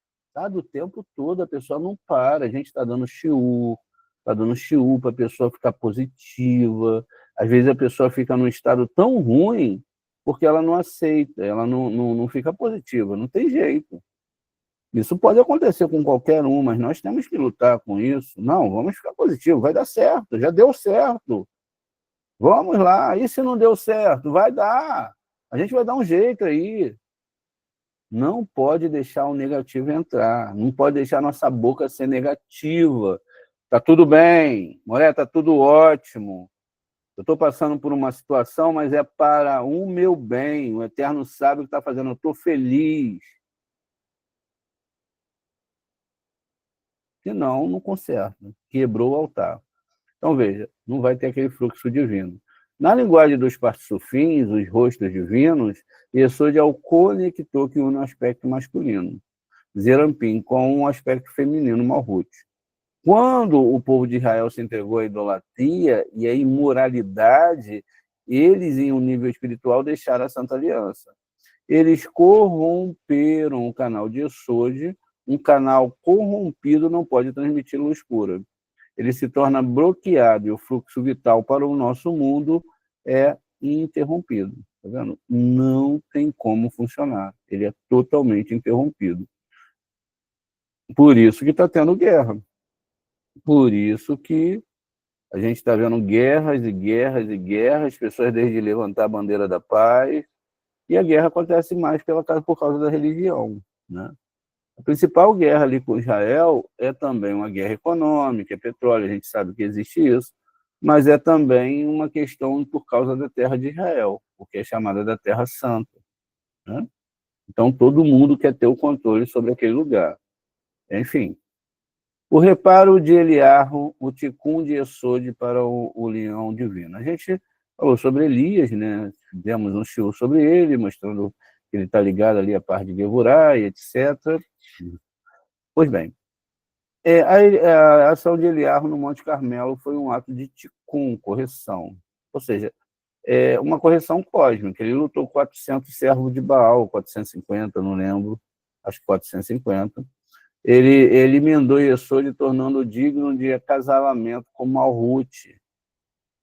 do tempo todo a pessoa não para. A gente está dando shiur, para a pessoa ficar positiva. Às vezes a pessoa fica num estado tão ruim porque ela não aceita, ela não fica positiva, não tem jeito. Isso pode acontecer com qualquer um, mas nós temos que lutar com isso. Não, vamos ficar positivo, vai dar certo, já deu certo. Vamos lá, e se não deu certo? Vai dar. A gente vai dar um jeito aí. Não pode deixar o negativo entrar, não pode deixar a nossa boca ser negativa. Tá tudo bem, Moré, tá tudo ótimo. Eu estou passando por uma situação, mas é para o meu bem. O Eterno sabe o que está fazendo, eu estou feliz. Senão, não conserta. Quebrou o altar. Então, veja, não vai ter aquele fluxo divino. Na linguagem dos partsufins, os rostos divinos, Yesod é o conector que une o aspecto masculino, Zerampim, com um aspecto feminino, Malhut. Quando o povo de Israel se entregou à idolatria e à imoralidade, eles, em um nível espiritual, deixaram a Santa Aliança. Eles corromperam o canal de Yesod. Um canal corrompido não pode transmitir luz pura. Ele se torna bloqueado e o fluxo vital para o nosso mundo é interrompido. Tá vendo? Não tem como funcionar. Ele é totalmente interrompido. Por isso que está tendo guerra. Por isso que A gente está vendo guerras e guerras e guerras, pessoas desde levantar a bandeira da paz, e a guerra acontece mais por causa da religião, né? A principal guerra ali com Israel é também uma guerra econômica, é petróleo, a gente sabe que existe isso, mas é também uma questão por causa da terra de Israel, porque é chamada da Terra Santa, né? Então todo mundo quer ter o controle sobre aquele lugar. Enfim, o reparo de Eliarro, o ticum de Esode para o leão divino. A gente falou sobre Elias, né? Demos um show sobre ele, mostrando que ele está ligado ali à parte de Geburá e etc. Pois bem, a ação de Eliarro no Monte Carmelo foi um ato de ticum, correção. Ou seja, uma correção cósmica. Ele lutou 400 servos de Baal, 450, não lembro, acho que 450. Ele emendou Yesod, tornando digno de acasalamento com Malhut.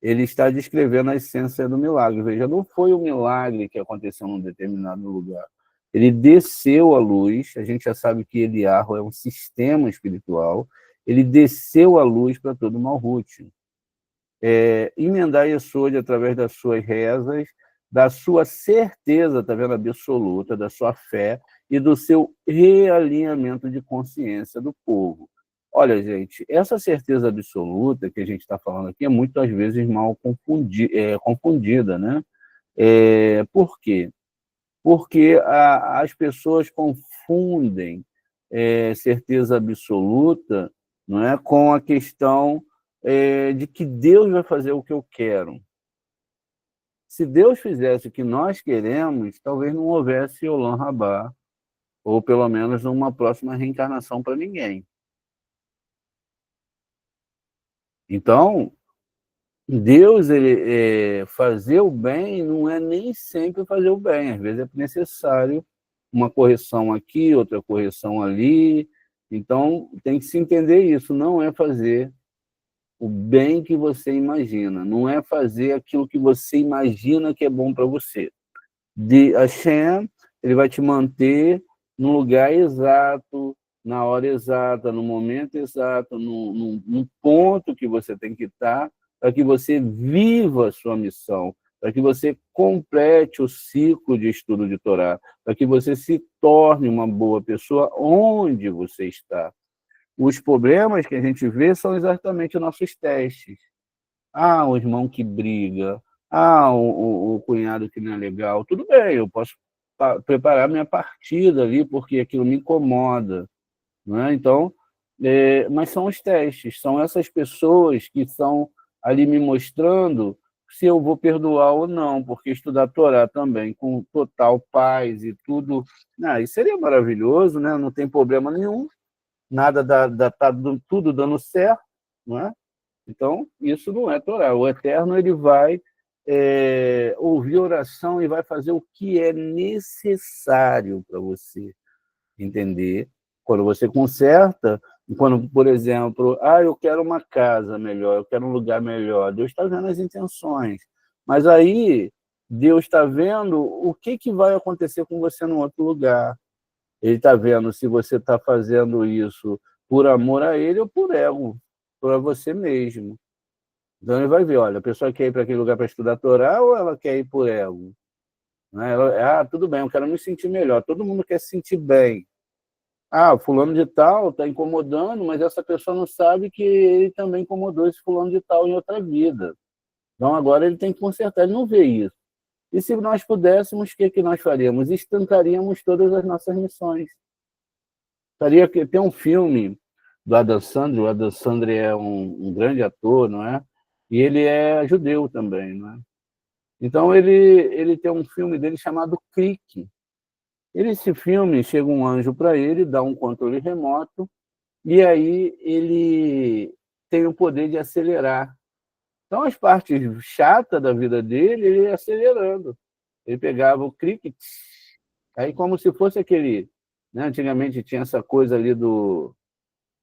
Ele está descrevendo a essência do milagre. Veja, não foi o milagre que aconteceu num determinado lugar. Ele desceu a luz, a gente já sabe que Eliarro é um sistema espiritual, ele desceu a luz para todo o Malhut. Emendar Yesod através das suas rezas, da sua certeza, tá vendo, absoluta, da sua fé e do seu realinhamento de consciência do povo. Olha, gente, essa certeza absoluta que a gente está falando aqui é muitas vezes mal confundida, né? Por quê? Porque as pessoas confundem certeza absoluta, não é, com a questão de que Deus vai fazer o que eu quero. Se Deus fizesse o que nós queremos, talvez não houvesse Olam Rabá, ou pelo menos uma próxima reencarnação para ninguém. Então, Deus, fazer o bem não é nem sempre fazer o bem, às vezes é necessário uma correção aqui, outra correção ali. Então, tem que se entender isso, não é fazer o bem que você imagina, não é fazer aquilo que você imagina que é bom para você. Hashem, ele vai te manter no lugar exato, na hora exata, no momento exato, no ponto que você tem que estar, para que você viva a sua missão, para que você complete o ciclo de estudo de Torá, para que você se torne uma boa pessoa onde você está. Os problemas que a gente vê são exatamente os nossos testes. O irmão que briga, o cunhado que não é legal. Tudo bem, eu posso preparar minha partida ali, porque aquilo me incomoda. Não é? Então, mas são os testes, são essas pessoas que estão ali me mostrando se eu vou perdoar ou não, porque estudar a Torá também com total paz e tudo, isso seria maravilhoso, né? Não tem problema nenhum, nada tá tudo dando certo, não é? Então, isso não é Torá. O Eterno, ele vai ouvir oração e vai fazer o que é necessário para você entender. Quando você conserta, quando, por exemplo, eu quero uma casa melhor, eu quero um lugar melhor, Deus está vendo as intenções. Mas aí, Deus está vendo o que vai acontecer com você no outro lugar. Ele está vendo se você está fazendo isso por amor a ele ou por ego, para você mesmo. Então ele vai ver, olha, a pessoa quer ir para aquele lugar para estudar a Torá ou ela quer ir por ego? Né? Tudo bem, eu quero me sentir melhor. Todo mundo quer se sentir bem. Fulano de tal está incomodando, mas essa pessoa não sabe que ele também incomodou esse fulano de tal em outra vida. Então agora ele tem que consertar, ele não vê isso. E se nós pudéssemos, o que nós faríamos? Estancaríamos todas as nossas missões. Tem um filme do Adam Sandler, o Adam Sandler é um grande ator, não é? E ele é judeu também, não é? Então ele tem um filme dele chamado Clique. Esse filme, chega um anjo para ele, dá um controle remoto, e aí ele tem o poder de acelerar. Então, as partes chatas da vida dele, ele ia acelerando. Ele pegava o clique, aí como se fosse aquele... Né? Antigamente tinha essa coisa ali do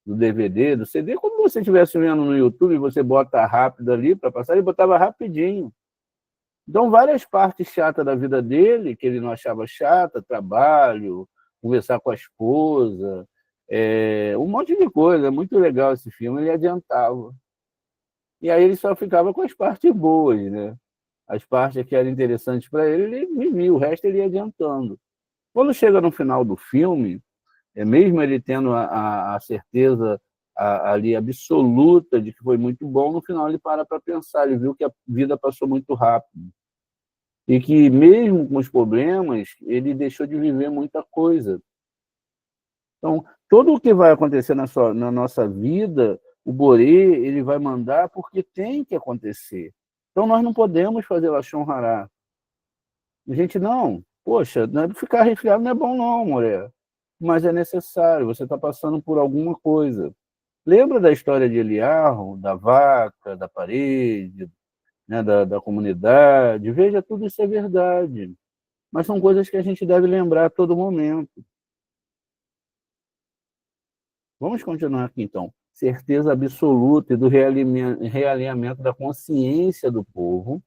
DVD, do CD, como você estivesse vendo no YouTube, você bota rápido ali para passar, ele botava rapidinho. Então, várias partes chatas da vida dele, que ele não achava chata, trabalho, conversar com a esposa, um monte de coisa. É muito legal esse filme, ele adiantava. E aí ele só ficava com as partes boas, né? As partes que eram interessantes para ele, ele vivia, o resto ele ia adiantando. Quando chega no final do filme, mesmo ele tendo a certeza ali absoluta de que foi muito bom, no final ele para pensar, ele viu que a vida passou muito rápido. E que mesmo com os problemas, ele deixou de viver muita coisa. Então, tudo o que vai acontecer na nossa vida, o Borê, ele vai mandar porque tem que acontecer. Então, nós não podemos fazer Lachon Hará. A gente, não. Poxa, não é ficar resfriado não é bom não, mulher. Mas é necessário, você está passando por alguma coisa. Lembra da história de Eliarro, da vaca, da parede, né, da comunidade? Veja, tudo isso é verdade. Mas são coisas que a gente deve lembrar a todo momento. Vamos continuar aqui, então. Certeza absoluta e do realinhamento da consciência do povo.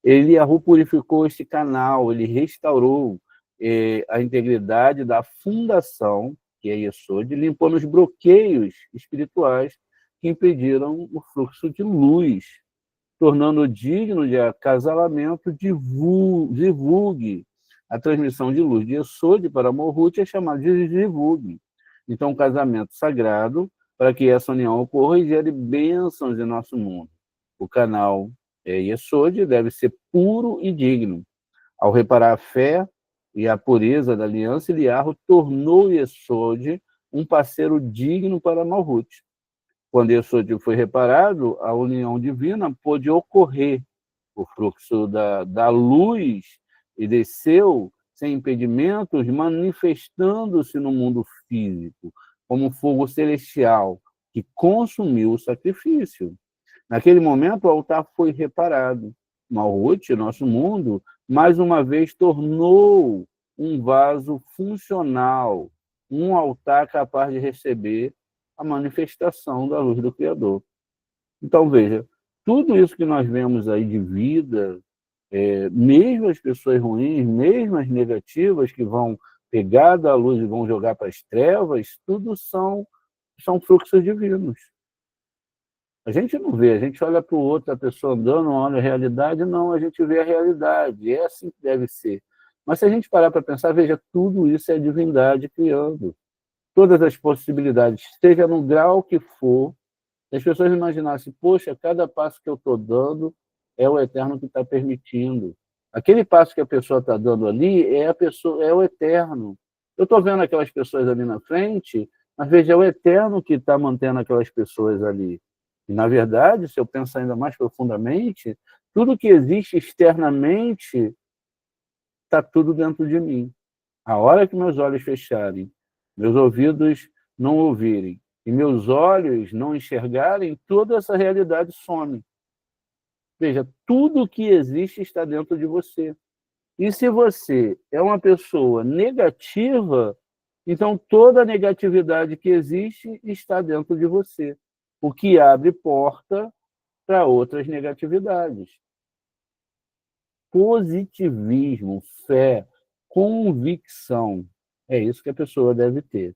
Eliahu purificou este canal, ele restaurou a integridade da fundação, que é Yesod, limpando os bloqueios espirituais que impediram o fluxo de luz, tornando digno de acasalamento, divulgue a transmissão de luz de Yesod para Morhut, é chamado de divulgue. Então, um casamento sagrado, para que essa união ocorra e gere bênçãos em nosso mundo. O canal Yesod deve ser puro e digno. Ao reparar a fé e a pureza da aliança, Eliarro tornou Yesod um parceiro digno para Malhut. Quando Yesod foi reparado, a união divina pôde ocorrer. O fluxo da luz e desceu sem impedimentos, manifestando-se no mundo físico, como fogo celestial, que consumiu o sacrifício. Naquele momento, o altar foi reparado. Malhut, nosso mundo, mais uma vez tornou um vaso funcional, um altar capaz de receber a manifestação da luz do Criador. Então, veja, tudo isso que nós vemos aí de vida, mesmo as pessoas ruins, mesmo as negativas que vão pegar da luz e vão jogar para as trevas, tudo são fluxos divinos. A gente não vê, a gente olha para o outro, a pessoa andando, olha a realidade, não, a gente vê a realidade, é assim que deve ser. Mas se a gente parar para pensar, veja, tudo isso é a divindade criando. Todas as possibilidades, seja no grau que for, se as pessoas imaginassem, poxa, cada passo que eu estou dando é o Eterno que está permitindo. Aquele passo que a pessoa está dando ali é o Eterno. Eu estou vendo aquelas pessoas ali na frente, mas veja, é o Eterno que está mantendo aquelas pessoas ali. E, na verdade, se eu pensar ainda mais profundamente, tudo que existe externamente está tudo dentro de mim. A hora que meus olhos fecharem, meus ouvidos não ouvirem, e meus olhos não enxergarem, toda essa realidade some. Veja, tudo que existe está dentro de você. E se você é uma pessoa negativa, então toda a negatividade que existe está dentro de você, o que abre porta para outras negatividades. Positivismo, fé, convicção, é isso que a pessoa deve ter.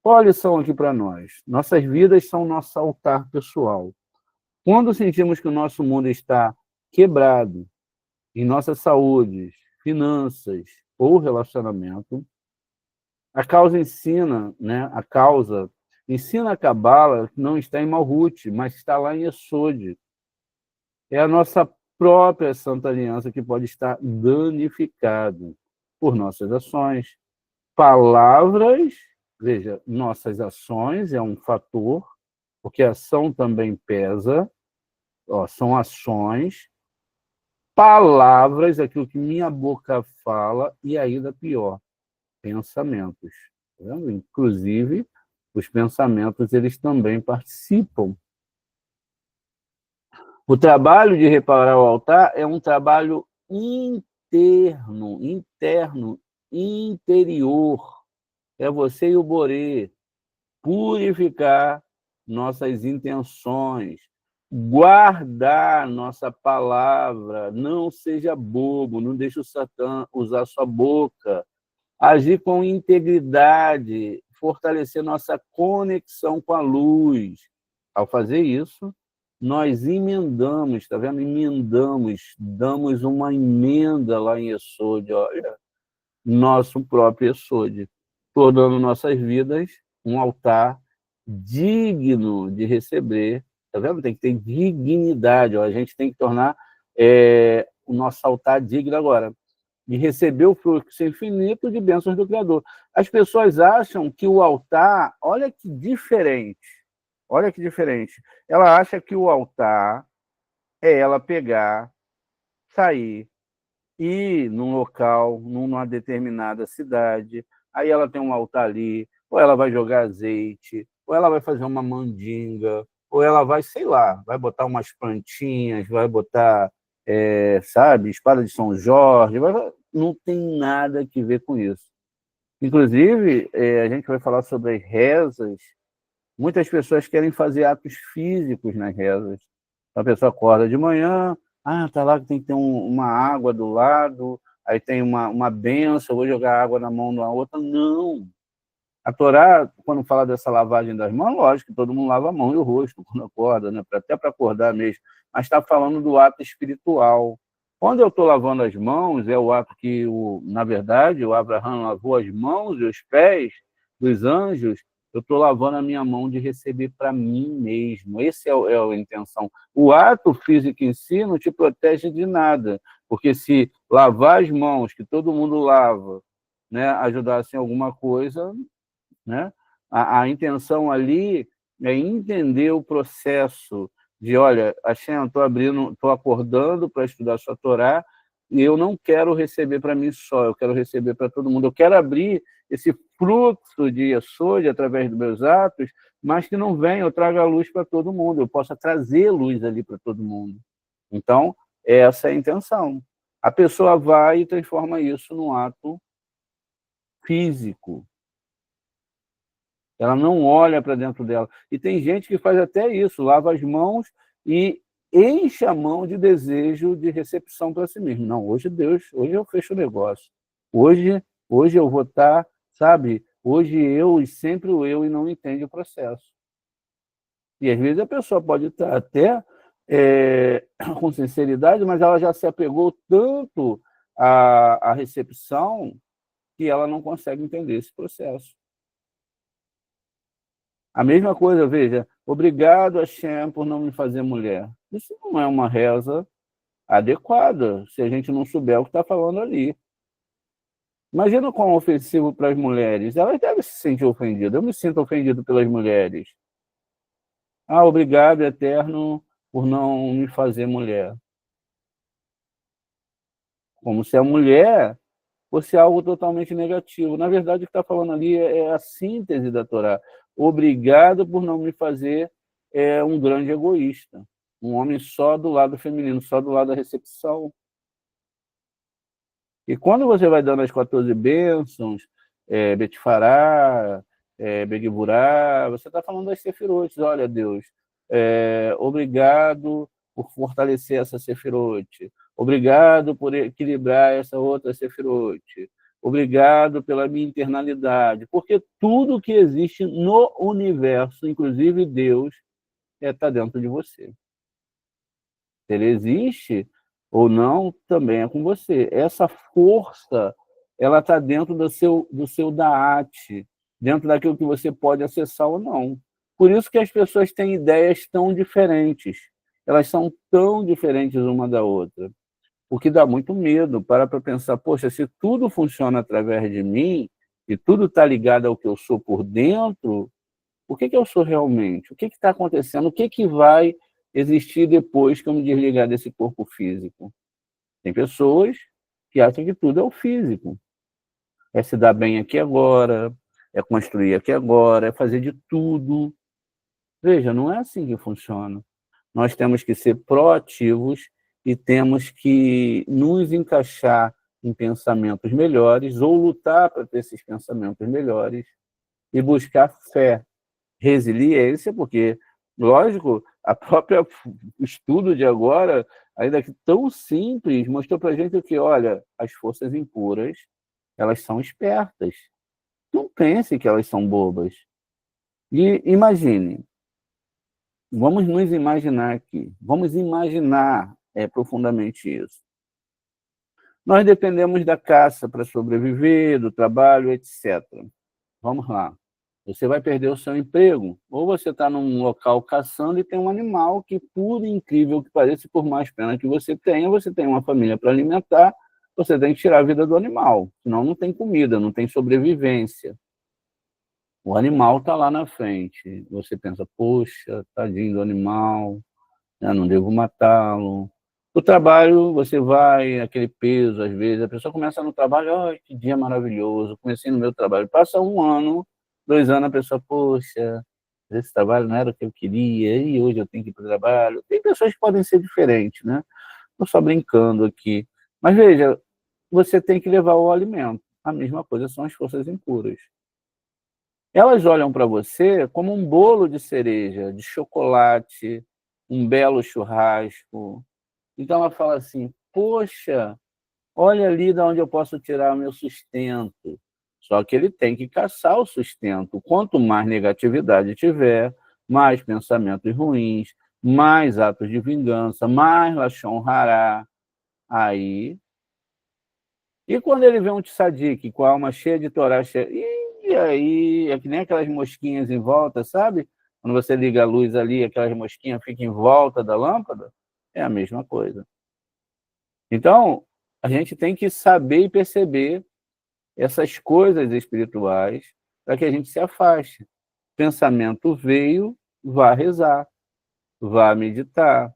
Qual a lição aqui para nós? Nossas vidas são nosso altar pessoal. Quando sentimos que o nosso mundo está quebrado, em nossa saúde, finanças ou relacionamento, a causa ensina, né? A causa ensina a Cabala que não está em Malhut, mas está lá em Yesod. É a nossa própria Santa Aliança que pode estar danificada por nossas ações, palavras. Veja, nossas ações é um fator, porque a ação também pesa, são ações, palavras, aquilo que minha boca fala, e ainda pior, pensamentos. Tá vendo? Inclusive, os pensamentos eles também participam. O trabalho de reparar o altar é um trabalho interno, interior. É você e o Borê purificar nossas intenções, guardar nossa palavra, não seja bobo, não deixe o Satã usar sua boca, agir com integridade, fortalecer nossa conexão com a luz. Ao fazer isso, nós emendamos, está vendo? Emendamos, damos uma emenda lá em Yesod, olha, nosso próprio Yesod, tornando nossas vidas um altar digno de receber, está vendo? Tem que ter dignidade, ó. A gente tem que tornar o nosso altar digno agora, de receber o fluxo infinito de bênçãos do Criador. As pessoas acham que o altar, olha que diferente, ela acha que o altar é ela pegar, sair, ir num local, numa determinada cidade, aí ela tem um altar ali, ou ela vai jogar azeite, ou ela vai fazer uma mandinga, ou ela vai, sei lá, vai botar umas plantinhas, vai botar, sabe, espada de São Jorge, não tem nada que ver com isso. Inclusive, a gente vai falar sobre as rezas. Muitas pessoas querem fazer atos físicos nas rezas. A pessoa acorda de manhã, tá lá que tem que ter uma água do lado, aí tem uma benção, eu vou jogar água na mão da outra. Não. A Torá, quando fala dessa lavagem das mãos, lógico que todo mundo lava a mão e o rosto quando acorda, né? Até para acordar mesmo. Mas está falando do ato espiritual. Quando eu estou lavando as mãos, é o ato que, na verdade, o Abraão lavou as mãos e os pés dos anjos, eu estou lavando a minha mão de receber para mim mesmo. Essa é a intenção. O ato físico em si não te protege de nada, porque se lavar as mãos, que todo mundo lava, né, ajudasse em alguma coisa, né? A intenção ali é entender o processo de, olha, Hashem, estou acordando para estudar sua Torá e eu não quero receber para mim só, eu quero receber para todo mundo. Eu quero abrir esse fluxo de Yesod através dos meus atos, mas que não venha, eu traga a luz para todo mundo, eu possa trazer luz ali para todo mundo. Então, essa é a intenção. A pessoa vai e transforma isso num ato físico. Ela não olha para dentro dela. E tem gente que faz até isso, lava as mãos e enche a mão de desejo de recepção para si mesmo. Não, hoje eu fecho o negócio. Hoje eu vou estar, sabe? Hoje eu e sempre o eu e não entende o processo. E às vezes a pessoa pode estar até com sinceridade, mas ela já se apegou tanto à recepção que ela não consegue entender esse processo. A mesma coisa, veja, obrigado, Hashem, por não me fazer mulher. Isso não é uma reza adequada, se a gente não souber o que está falando ali. Imagina quão ofensivo para as mulheres. Elas devem se sentir ofendidas. Eu me sinto ofendido pelas mulheres. Obrigado, Eterno, por não me fazer mulher. Como se a mulher fosse algo totalmente negativo. Na verdade, o que está falando ali é a síntese da Torá. Obrigado por não me fazer um grande egoísta. Um homem só do lado feminino, só do lado da recepção. E quando você vai dando as 14 bênçãos, Betifará, Begivurá, você está falando das sefirotes. Olha, Deus, obrigado por fortalecer essa sefirote. Obrigado por equilibrar essa outra sefirote. Obrigado pela minha internalidade. Porque tudo que existe no universo, inclusive Deus, está dentro de você. Se ele existe ou não, também é com você. Essa força, ela está dentro do seu Da'at, dentro daquilo que você pode acessar ou não. Por isso que as pessoas têm ideias tão diferentes. Elas são tão diferentes uma da outra. O que dá muito medo. Para pensar, poxa, se tudo funciona através de mim, e tudo está ligado ao que eu sou por dentro, o que eu sou realmente? O que está acontecendo? O que vai existir depois que eu me desligar desse corpo físico? Tem pessoas que acham que tudo é o físico. É se dar bem aqui agora, é construir aqui agora, é fazer de tudo. Veja, não é assim que funciona. Nós temos que ser proativos e temos que nos encaixar em pensamentos melhores ou lutar para ter esses pensamentos melhores e buscar fé, resiliência, porque, lógico, o estudo de agora, ainda que tão simples, mostrou para a gente que, olha, as forças impuras, elas são espertas. Não pense que elas são bobas. E imagine, Vamos nos imaginar aqui. Vamos imaginar profundamente isso. Nós dependemos da caça para sobreviver, do trabalho, etc. Vamos lá. Você vai perder o seu emprego, ou você está num local caçando e tem um animal que, por incrível que pareça, por mais pena que você tem uma família para alimentar, você tem que tirar a vida do animal, senão não tem comida, não tem sobrevivência. O animal está lá na frente. Você pensa, poxa, tadinho do animal, né? Não devo matá-lo. O trabalho, você vai, aquele peso, às vezes, a pessoa começa no trabalho, oh, que dia maravilhoso, comecei no meu trabalho. Passa 1 ano, 2 anos, a pessoa, poxa, esse trabalho não era o que eu queria, e hoje eu tenho que ir para o trabalho. Tem pessoas que podem ser diferentes, né? Estou só brincando aqui. Mas veja, você tem que levar o alimento. A mesma coisa são as forças impuras. Elas olham para você como um bolo de cereja, de chocolate, um belo churrasco. Então ela fala assim, poxa, olha ali de onde eu posso tirar o meu sustento. Só que ele tem que caçar o sustento. Quanto mais negatividade tiver, mais pensamentos ruins, mais atos de vingança, mais Lashon Hará. Aí... E quando ele vê um tzadik com a alma cheia de Torá, e aí, é que nem aquelas mosquinhas em volta, sabe? Quando você liga a luz ali, aquelas mosquinhas ficam em volta da lâmpada, é a mesma coisa. Então, a gente tem que saber e perceber essas coisas espirituais para que a gente se afaste. Pensamento veio, vá rezar, vá meditar,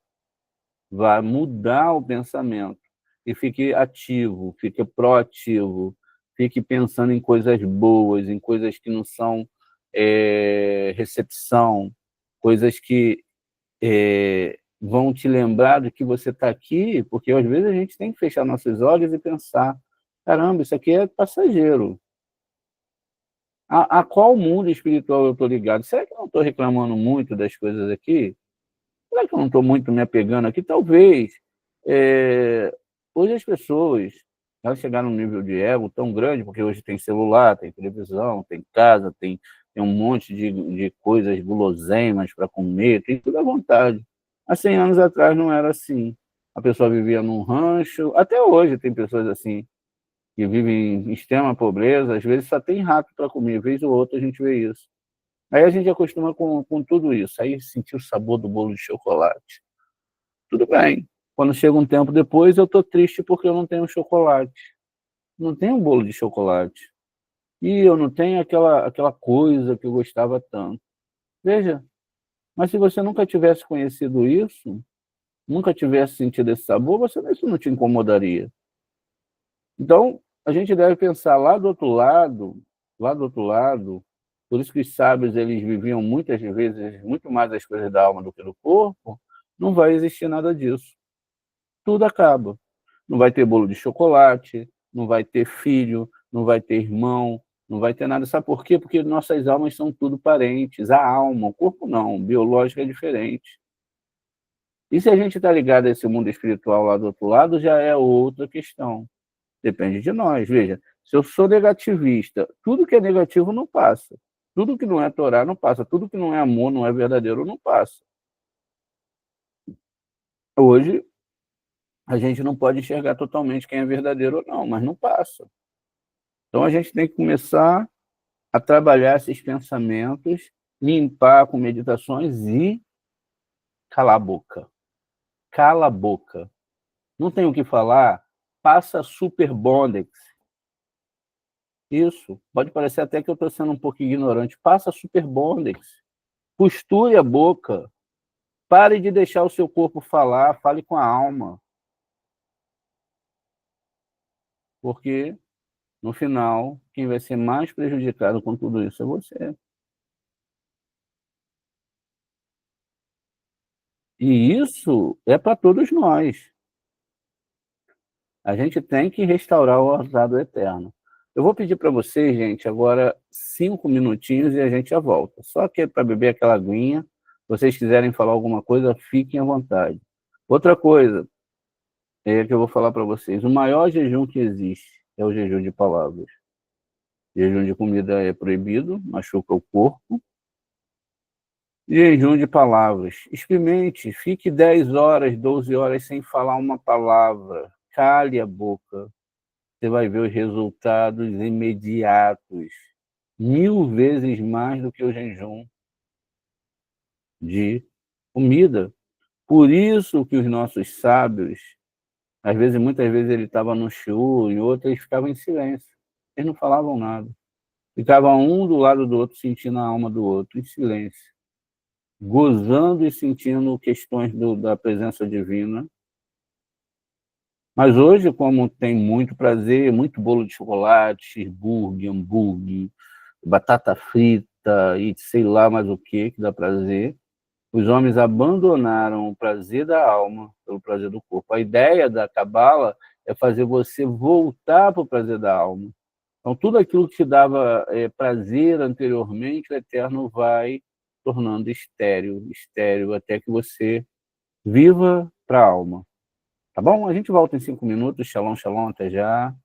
vá mudar o pensamento e fique ativo, fique proativo, fique pensando em coisas boas, em coisas que não são recepção, coisas que vão te lembrar de que você está aqui, porque às vezes a gente tem que fechar nossos olhos e pensar, caramba, isso aqui é passageiro. A qual mundo espiritual eu estou ligado? Será que eu não estou reclamando muito das coisas aqui? Será que eu não estou muito me apegando aqui? Talvez. Hoje as pessoas elas chegaram num nível de ego tão grande, porque hoje tem celular, tem televisão, tem casa, tem um monte de coisas guloseimas para comer, tem tudo à vontade. Há 100 anos atrás não era assim. A pessoa vivia num rancho, até hoje tem pessoas assim, que vivem em extrema pobreza, às vezes só tem rato para comer, vez ou outra a gente vê isso. Aí a gente acostuma com tudo isso, aí sentir o sabor do bolo de chocolate. Tudo bem. Quando chega um tempo depois, eu estou triste porque eu não tenho chocolate. Não tenho um bolo de chocolate. E eu não tenho aquela coisa que eu gostava tanto. Veja, mas se você nunca tivesse conhecido isso, nunca tivesse sentido esse sabor, isso não te incomodaria. Então, a gente deve pensar lá do outro lado, por isso que os sábios eles viviam muitas vezes muito mais as coisas da alma do que do corpo, não vai existir nada disso. Tudo acaba. Não vai ter bolo de chocolate, não vai ter filho, não vai ter irmão, não vai ter nada. Sabe por quê? Porque nossas almas são tudo parentes. A alma, o corpo não, o biológico é diferente. E se a gente está ligado a esse mundo espiritual lá do outro lado, já é outra questão. Depende de nós. Veja, se eu sou negativista, tudo que é negativo não passa. Tudo que não é Torá não passa. Tudo que não é amor, não é verdadeiro, não passa. Hoje, a gente não pode enxergar totalmente quem é verdadeiro ou não, mas não passa. Então, a gente tem que começar a trabalhar esses pensamentos, limpar com meditações e calar a boca. Cala a boca. Não tem o que falar? Passa Super Bondex. Isso. Pode parecer até que eu estou sendo um pouco ignorante. Passa Super Bondex. Costure a boca. Pare de deixar o seu corpo falar. Fale com a alma. Porque, no final, quem vai ser mais prejudicado com tudo isso é você. E isso é para todos nós. A gente tem que restaurar o orçado eterno. Eu vou pedir para vocês, gente, agora 5 minutinhos e a gente já volta. Só que é para beber aquela aguinha. Se vocês quiserem falar alguma coisa, fiquem à vontade. Outra coisa que eu vou falar para vocês. O maior jejum que existe é o jejum de palavras. Jejum de comida é proibido, machuca o corpo. Jejum de palavras. Experimente, fique 10 horas, 12 horas sem falar uma palavra. Cale a boca. Você vai ver os resultados imediatos. 1000 vezes mais do que o jejum de comida. Por isso que os nossos sábios, às vezes, muitas vezes ele estava no shiur, em outras eles ficavam em silêncio. Eles não falavam nada. Ficavam um do lado do outro, sentindo a alma do outro, em silêncio, gozando e sentindo questões da presença divina. Mas hoje, como tem muito prazer, muito bolo de chocolate, cheeseburger, hambúrguer, batata frita e sei lá mais o que dá prazer, os homens abandonaram o prazer da alma pelo prazer do corpo. A ideia da Cabala é fazer você voltar para o prazer da alma. Então, tudo aquilo que te dava prazer anteriormente, o Eterno vai tornando estéril, estéril, até que você viva para a alma. Tá bom? A gente volta em 5 minutos. Shalom, shalom, até já.